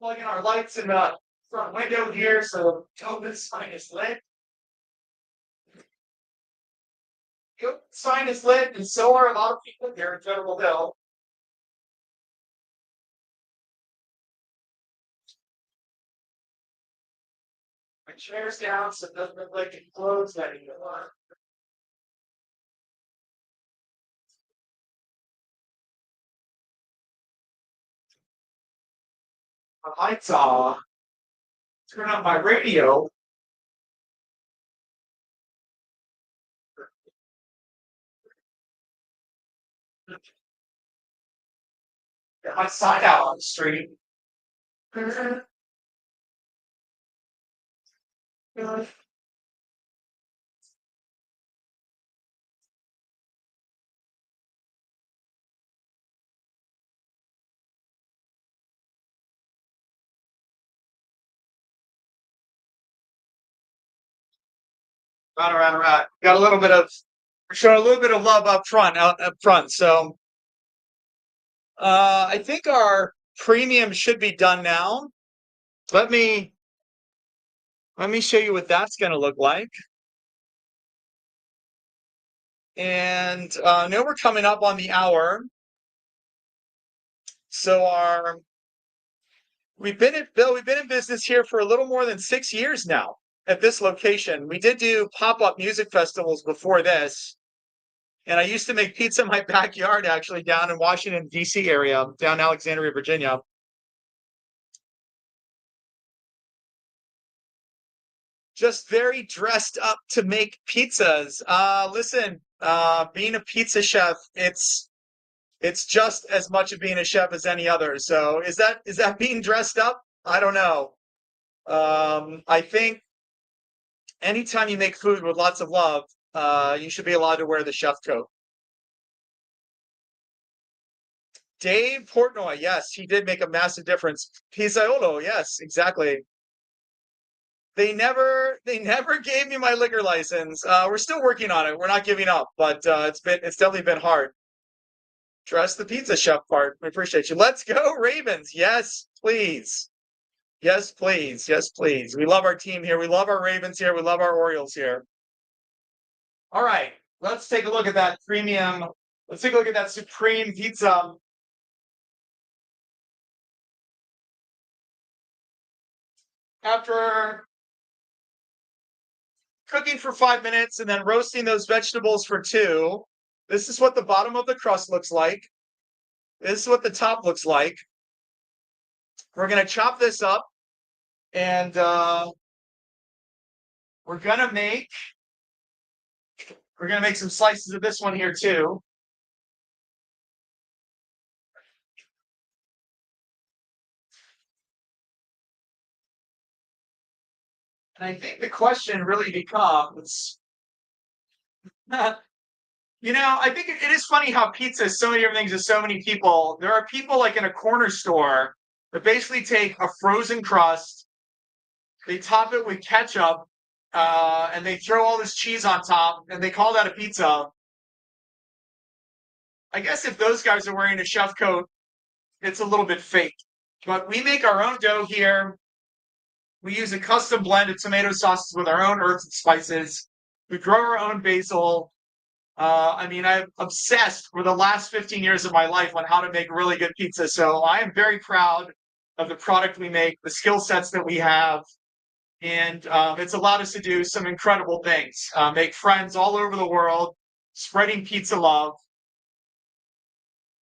Plug in our lights in the front window here so the sign is lit. Good sign is lit, and so are a lot of people here in General Hill. My chair's down so it doesn't look like it closed anymore. My lights off. Turn on my radio. Get my sign out on the street. Right. Got a little bit of we're showing a little bit of love up front. So I think our premium should be done now. Let me let me show you what that's gonna look like. And I know we're coming up on the hour. So our we've been in business here for a little more than 6 years now. at this location. We did do pop-up music festivals before this. And I used to make pizza in my backyard, actually, down in Washington, D.C. area, down Alexandria, Virginia. Just very dressed up to make pizzas. Listen, being a pizza chef, it's just as much of being a chef as any other. So is that being dressed up? I don't know. I think anytime you make food with lots of love, you should be allowed to wear the chef coat. Dave Portnoy, yes, he did make a massive difference. Pizzaiolo, yes, exactly. They never gave me my liquor license. We're still working on it. We're not giving up, but it's definitely been hard. Trust the pizza chef part. We appreciate you. Let's go, Ravens. Yes, please. Yes, please. Yes, please. We love our team here. We love our Ravens here. We love our Orioles here. All right. Let's take a look at that premium. Let's take a look at that supreme pizza. After cooking for 5 minutes and then roasting those vegetables for 2, this is what the bottom of the crust looks like. This is what the top looks like. We're going to chop this up, and we're going to make some slices of this one here too. And I think the question really becomes, I think it is funny how pizza is so many different things to so many people. There are people like in a corner store that basically take a frozen crust, they top it with ketchup, and they throw all this cheese on top, and they call that a pizza. I guess if those guys are wearing a chef coat, it's a little bit fake. But we make our own dough here. We use a custom blend of tomato sauces with our own herbs and spices. We grow our own basil. I'm obsessed for the last 15 years of my life on how to make really good pizza. So I am very proud of the product we make, the skill sets that we have. And it's allowed us to do some incredible things, make friends all over the world, spreading pizza love.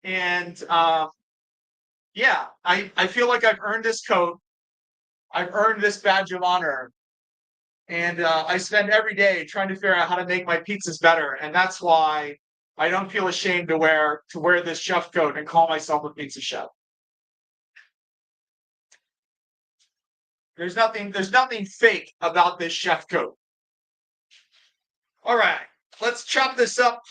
And yeah, I feel like I've earned this coat. I've earned this badge of honor. And I spend every day trying to figure out how to make my pizzas better. And that's why I don't feel ashamed to wear this chef coat and call myself a pizza chef. There's nothing fake about this chef coat. All right, let's chop this up.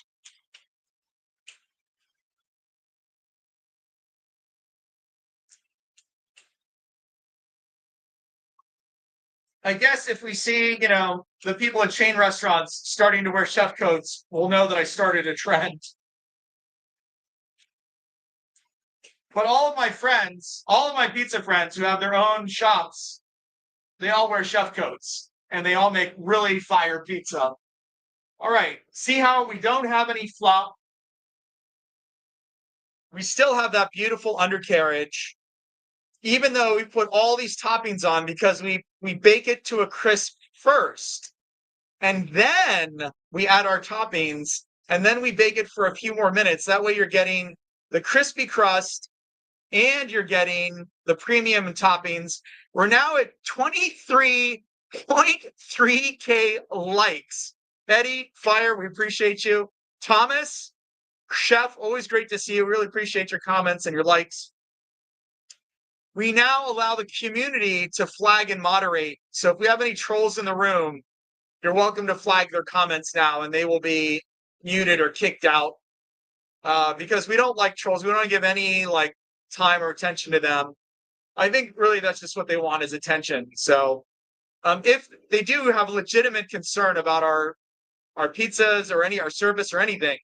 I guess if we see, the people at chain restaurants starting to wear chef coats, we'll know that I started a trend. But all of my pizza friends who have their own shops, they all wear chef coats and they all make really fire pizza. All right, see how we don't have any fluff. We still have that beautiful undercarriage, even though we put all these toppings on because we bake it to a crisp first. And then we add our toppings and then we bake it for a few more minutes. That way you're getting the crispy crust and you're getting the premium toppings. We're now at 23.3K likes. Eddie, Fire, we appreciate you. Thomas, Chef, always great to see you. Really appreciate your comments and your likes. We now allow the community to flag and moderate. So if we have any trolls in the room, you're welcome to flag their comments now and they will be muted or kicked out. Because we don't like trolls. We don't give any time or attention to them. I think really that's just what they want is attention. So if they do have a legitimate concern about our pizzas or our service or anything,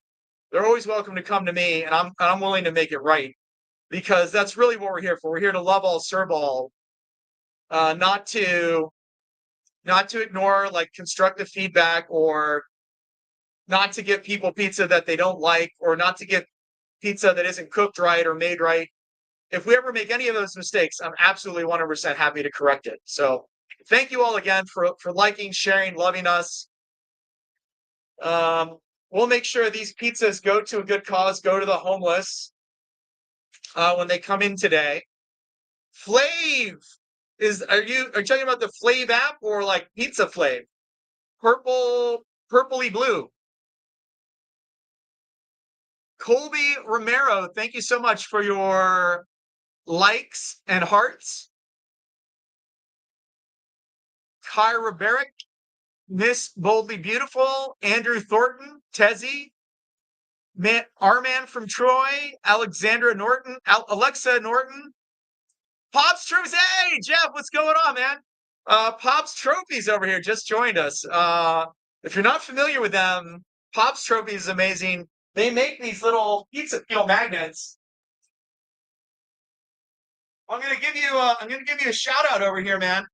they're always welcome to come to me and I'm willing to make it right. Because that's really what we're here for. We're here to love all, serve all, not to ignore constructive feedback or not to give people pizza that they don't like or not to give pizza that isn't cooked right or made right. If we ever make any of those mistakes, I'm absolutely 100% happy to correct it. So thank you all again for liking, sharing, loving us. We'll make sure these pizzas go to a good cause, go to the homeless when they come in today. Flav are you talking about the Flav app or like Pizza Flav? Purpley blue. Colby Romero, thank you so much for your likes and hearts. Kyra Barrick, Miss Boldly Beautiful, Andrew Thornton, Tezzy, Arman from Troy, Alexandra Norton, Alexa Norton, Pops Trophies. Hey, Jeff, what's going on, man? Pops Trophies over here just joined us. If you're not familiar with them, Pops Trophies is amazing. They make these little pizza peel magnets. I'm gonna give you a shout out over here, man.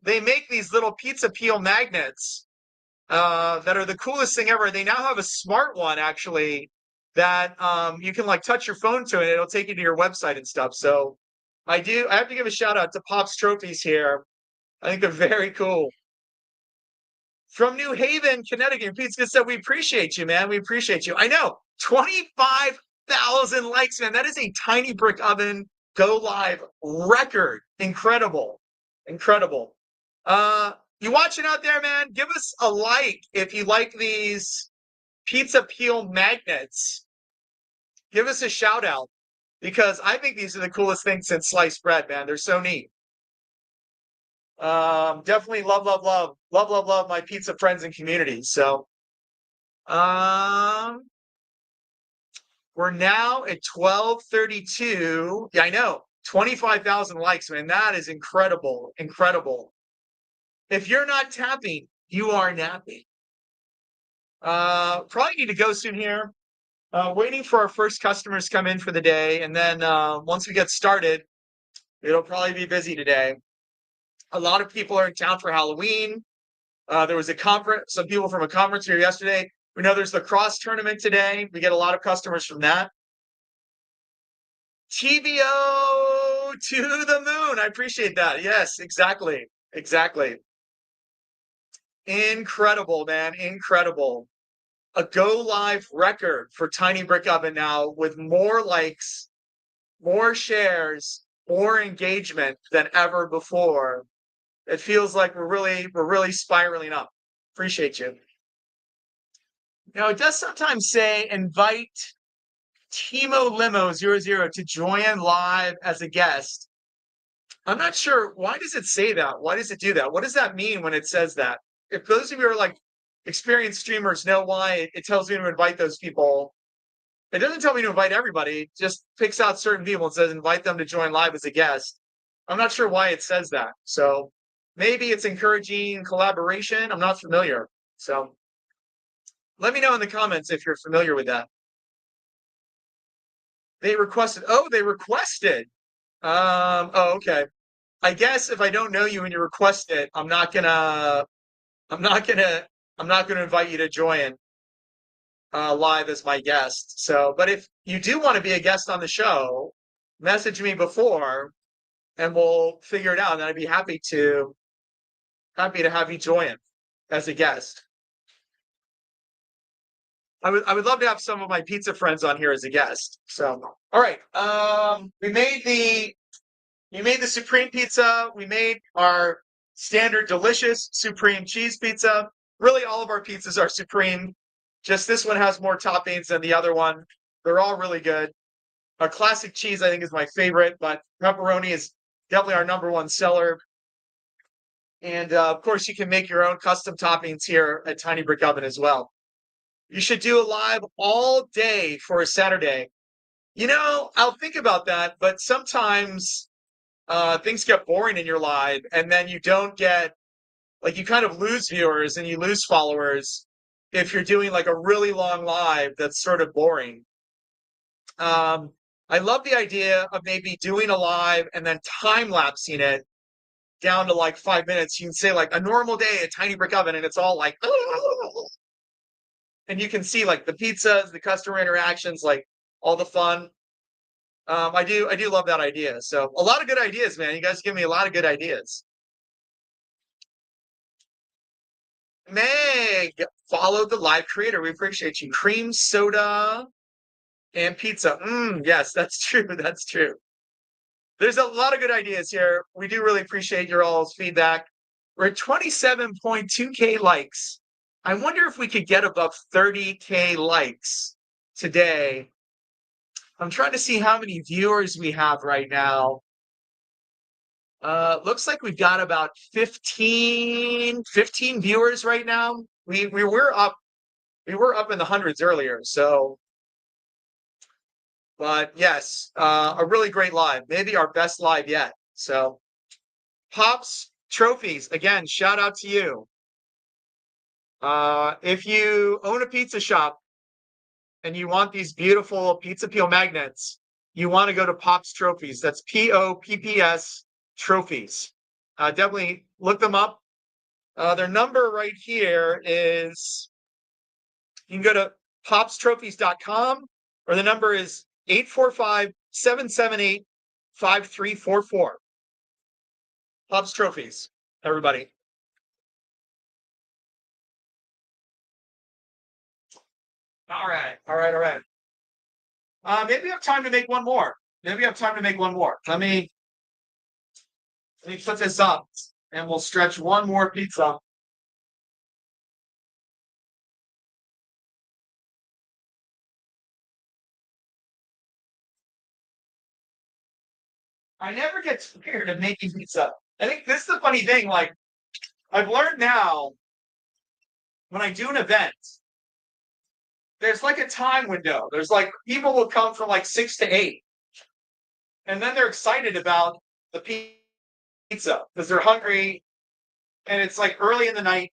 They make these little pizza peel magnets that are the coolest thing ever. They now have a smart one actually that you can like touch your phone to and it'll take you to your website and stuff. So I have to give a shout out to Pops Trophies here. I think they're very cool. From New Haven, Connecticut, Pizza said, we appreciate you, man. We appreciate you. I know, 25,000 likes, man. That is a Tiny Brick Oven go live record. Incredible. Incredible. You watching out there, man? Give us a like if you like these pizza peel magnets. Give us a shout out because I think these are the coolest things since sliced bread, man. They're so neat. Definitely love my pizza friends and community. So, we're now at 12:32. Yeah, I know. 25,000 likes, man. That is incredible. Incredible. If you're not tapping, you are napping. Probably need to go soon here. Waiting for our first customers to come in for the day. And then once we get started, it'll probably be busy today. A lot of people are in town for Halloween. There was a conference, some people from a conference here yesterday. We know there's the cross tournament today. We get a lot of customers from that. TBO to the moon. I appreciate that. Yes, exactly. Exactly. Incredible, man. Incredible. A go live record for Tiny Brick Oven now with more likes, more shares, more engagement than ever before. It feels like we're really spiraling up. Appreciate you. Now it does sometimes say invite Timo Limo 00 to join live as a guest. I'm not sure. Why does it say that? Why does it do that? What does that mean when it says that? If those of you are like experienced streamers know why it tells me to invite those people, it doesn't tell me to invite everybody. It just picks out certain people and says invite them to join live as a guest. I'm not sure why it says that. So maybe it's encouraging collaboration. I'm not familiar. So let me know in the comments if you're familiar with that. They requested. Oh, they requested. Oh, okay. I guess if I don't know you and you request it, I'm not gonna invite you to join live as my guest. So, but if you do want to be a guest on the show, message me before and we'll figure it out. And I'd be happy to have you join as a guest. I would love to have some of my pizza friends on here as a guest. So, all right. We made the supreme pizza. We made our standard delicious supreme cheese pizza. Really, all of our pizzas are supreme. Just this one has more toppings than the other one. They're all really good. Our classic cheese, I think, is my favorite, but pepperoni is definitely our number one seller. And of course, you can make your own custom toppings here at Tiny Brick Oven as well. You should do a live all day for a Saturday. I'll think about that, but sometimes things get boring in your live, and then you don't get, like, you kind of lose viewers and you lose followers if you're doing like a really long live that's sort of boring. I love the idea of maybe doing a live and then time-lapsing it down to like 5 minutes. You can say like a normal day at Tiny Brick Oven, and it's all like, and you can see like the pizzas, the customer interactions, like all the fun. I do love that idea. So a lot of good ideas, man. You guys give me a lot of good ideas. Meg, follow the live creator. We appreciate you. Cream soda and pizza. Yes, that's true. That's true. There's a lot of good ideas here. We do really appreciate your all's feedback. We're at 27.2K likes. I wonder if we could get above 30K likes today. I'm trying to see how many viewers we have right now. Looks like we've got about 15 viewers right now. We were up in the hundreds earlier, so but yes, a really great live, maybe our best live yet. So Pops Trophies, again, shout out to you. If you own a pizza shop and you want these beautiful pizza peel magnets, you want to go to Pops Trophies. That's POPPS Trophies. Definitely look them up. Their number right here is, you can go to popstrophies.com, or the number is 845-778-5344. Pops Trophies, everybody. All right, all right, all right. Maybe we have time to make one more. Maybe we have time to make one more. Let me put this up, and we'll stretch one more pizza. I never get scared of making pizza. I think this is the funny thing. Like, I've learned now, when I do an event, there's like a time window. There's like people will come from like 6 to 8, and then they're excited about the pizza because they're hungry, and it's like early in the night.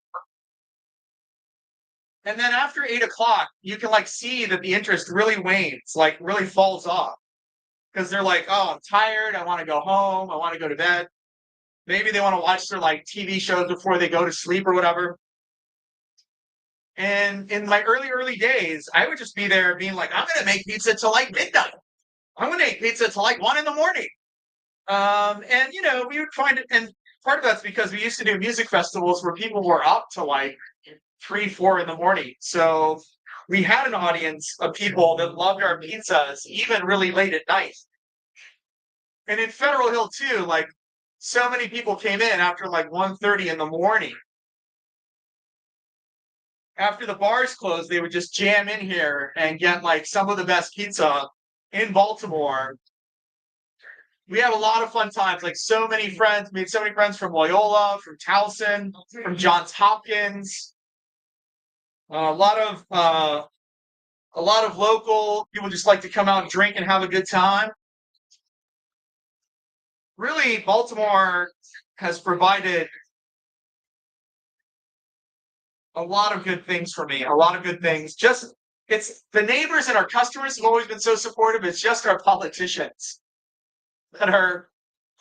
And then after 8 o'clock, you can like see that the interest really wanes, like really falls off, because they're like, "Oh, I'm tired. I want to go home. I want to go to bed." Maybe they want to watch their like TV shows before they go to sleep or whatever. And in my early days, I would just be there being like, "I'm gonna make pizza till like midnight. I'm gonna make pizza till like 1 in the morning." And we would find it, and part of that's because we used to do music festivals where people were up to like 3, 4 in the morning. So we had an audience of people that loved our pizzas even really late at night. And in Federal Hill too, like so many people came in after like 1:30 in the morning. After the bars closed, they would just jam in here and get like some of the best pizza in Baltimore. We had a lot of fun times. Like so many friends, made so many friends from Loyola, from Towson, from Johns Hopkins. A lot of local people just like to come out and drink and have a good time. Really, Baltimore has provided a lot of good things for me. A lot of good things. Just it's the neighbors and our customers have always been so supportive. It's just our politicians that are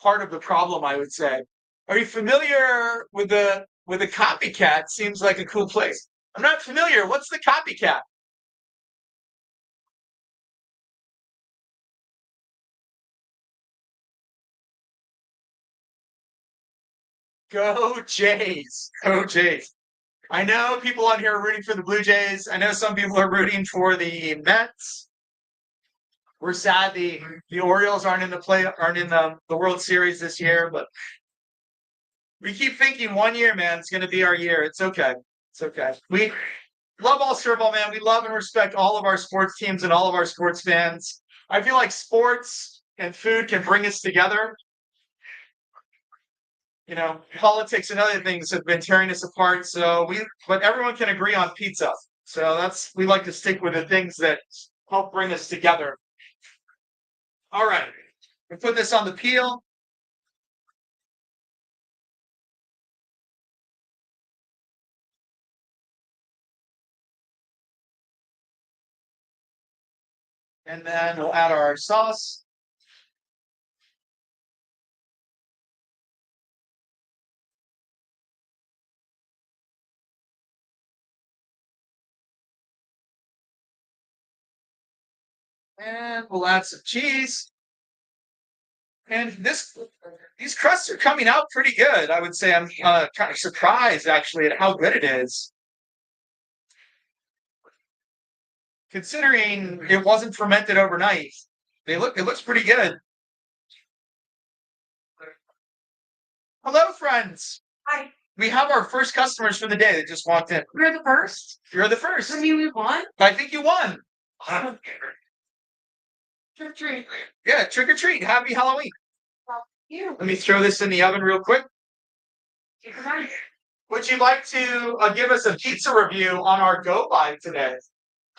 part of the problem, I would say. Are you familiar with the Copycat? Seems like a cool place. I'm not familiar. What's the Copycat? Go Jays. Go Jays. I know people on here are rooting for the Blue Jays. I know some people are rooting for the Mets. We're sad the Orioles aren't in the World Series this year, but we keep thinking one year, man, it's gonna be our year. It's okay. It's okay. We love all serve all, man. We love and respect all of our sports teams and all of our sports fans. I feel like sports and food can bring us together. Politics and other things have been tearing us apart. But everyone can agree on pizza. So we like to stick with the things that help bring us together. All right, we put this on the peel. And then we'll add our sauce. And we'll add some cheese. And these crusts are coming out pretty good. I would say I'm kind of surprised actually at how good it is, considering it wasn't fermented overnight. It looks pretty good. Hello, friends. Hi, We have our first customers for the day that just walked in. we're the first. You're the first. I mean, we won. I think you won. Trick or treat. Yeah, trick or treat. Happy Halloween. You. Let me throw this in the oven real quick. Take a ride. Would you like to give us a pizza review on our Go Live today?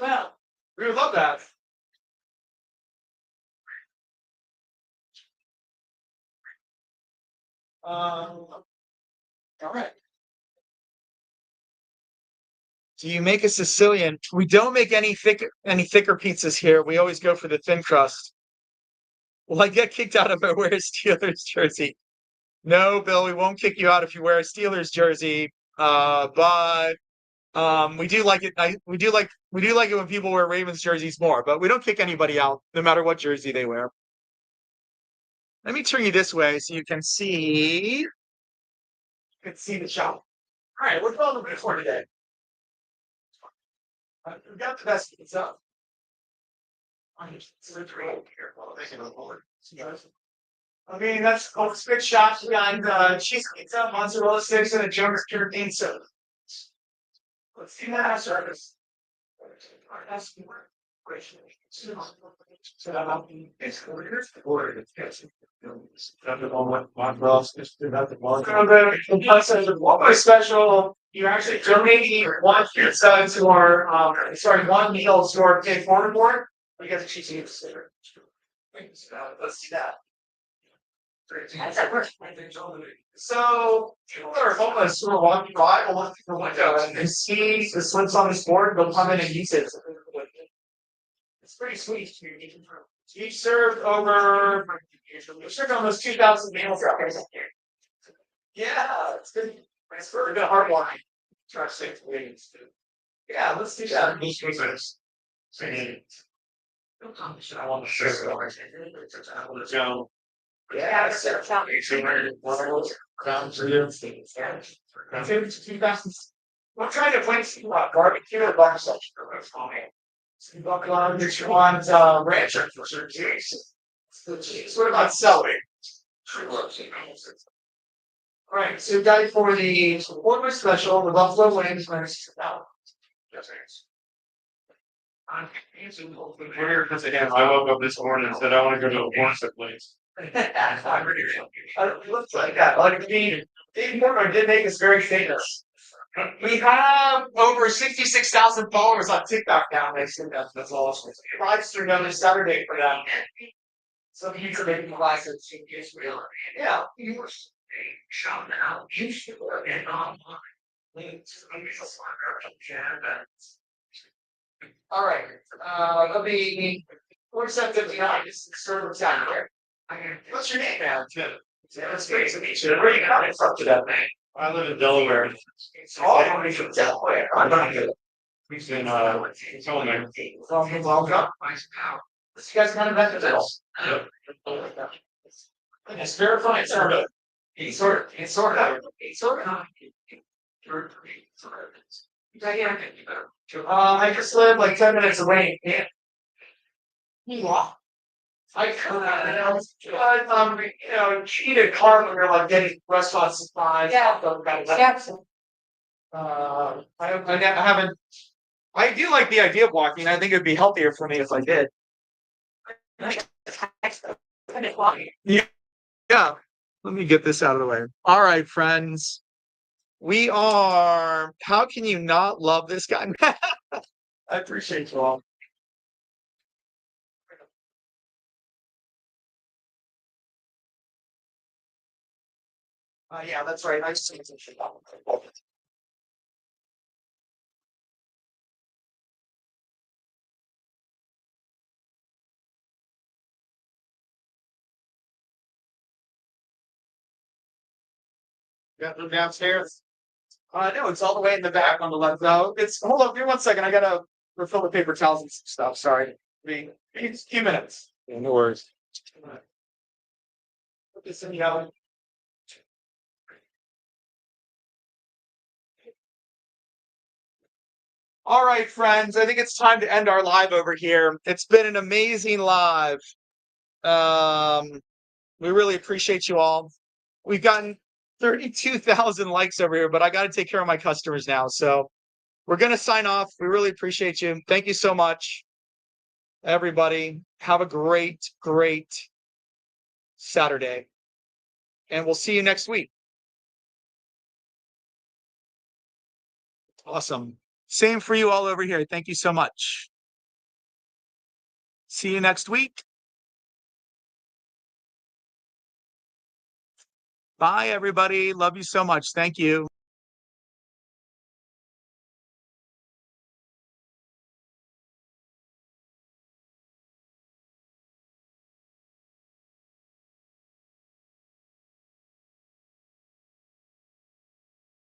Well, We would love that. All right. Do you make a Sicilian? We don't make any thicker pizzas here. We always go for the thin crust. Will I get kicked out if I wear a Steelers jersey? No, Bill, we won't kick you out if you wear a Steelers jersey. But we do like it. We do like it when people wear Ravens jerseys more. But we don't kick anybody out, no matter what jersey they wear. Let me turn you this way so you can see. You can see the shop. All right, we're going to for today. We got the best pizza. I mean, that's all the big shops. We got cheese pizza, mozzarella sticks, and a jumper purine soda. Let's see that service. One special, you're actually donating one pizza to our, one meal to our pay forward board. Because it's cheesy. Let's see that. how does that work? So people that are homeless who are walking by will look through the window and they see the slips on this board, they'll come in and use it. It's pretty sweet. Each served over we served almost 2,000 meals. Yeah, it's good. It's very good hard line. Try to save wings too. Yeah, let's do that. I want to share it. I want to go. Yeah, it's we're trying to win barbecue or bar section for what's on it. So you walk along this one's rancher for certain cheese. What about celery? Alright, so guys for the Portland special, the Buffalo Wings minus now. Weird because again, I woke up this morning and said I want to go to a Warsaw place. It looks like that. Like Dave Mortimer did make us very famous. We have over 66,000 followers on TikTok now. That's awesome. Live stream every Saturday for them. So you can make classes in Israel. Yeah. Shout out. You should work in online. All right. Let me. 4759 is the server down here. What's your name, man? Tim. Yeah, it's great to meet you. Where are you coming from today, man? I live in Delaware. All the way from Delaware. I'm not good. He's in Tolman. Welcome. This guy's kind of into this. Yep. It's verifying server. He's sort of. I just live like 10 minutes away. Yeah. I you need a car when you're like getting restaurant supplies. Yeah. I haven't. I do like the idea of walking. I think it'd be healthier for me if I did. Yeah. Let me get this out of the way. All right, friends. We are. How can you not love this guy? I appreciate you all. Yeah, that's right. Nice to meet you. Got them downstairs. No, it's all the way in the back on the left. No, it's hold on, give me 1 second. I gotta refill the paper towels and some stuff. Sorry. Few minutes. Yeah, no worries. this in the oven. All right, friends. I think it's time to end our live over here. It's been an amazing live. We really appreciate you all. We've gotten 32,000 likes over here, but I got to take care of my customers now. So we're going to sign off. We really appreciate you. Thank you so much, everybody. Have a great, great Saturday. And we'll see you next week. Awesome. Same for you all over here. Thank you so much. See you next week. Bye, everybody. Love you so much. Thank you.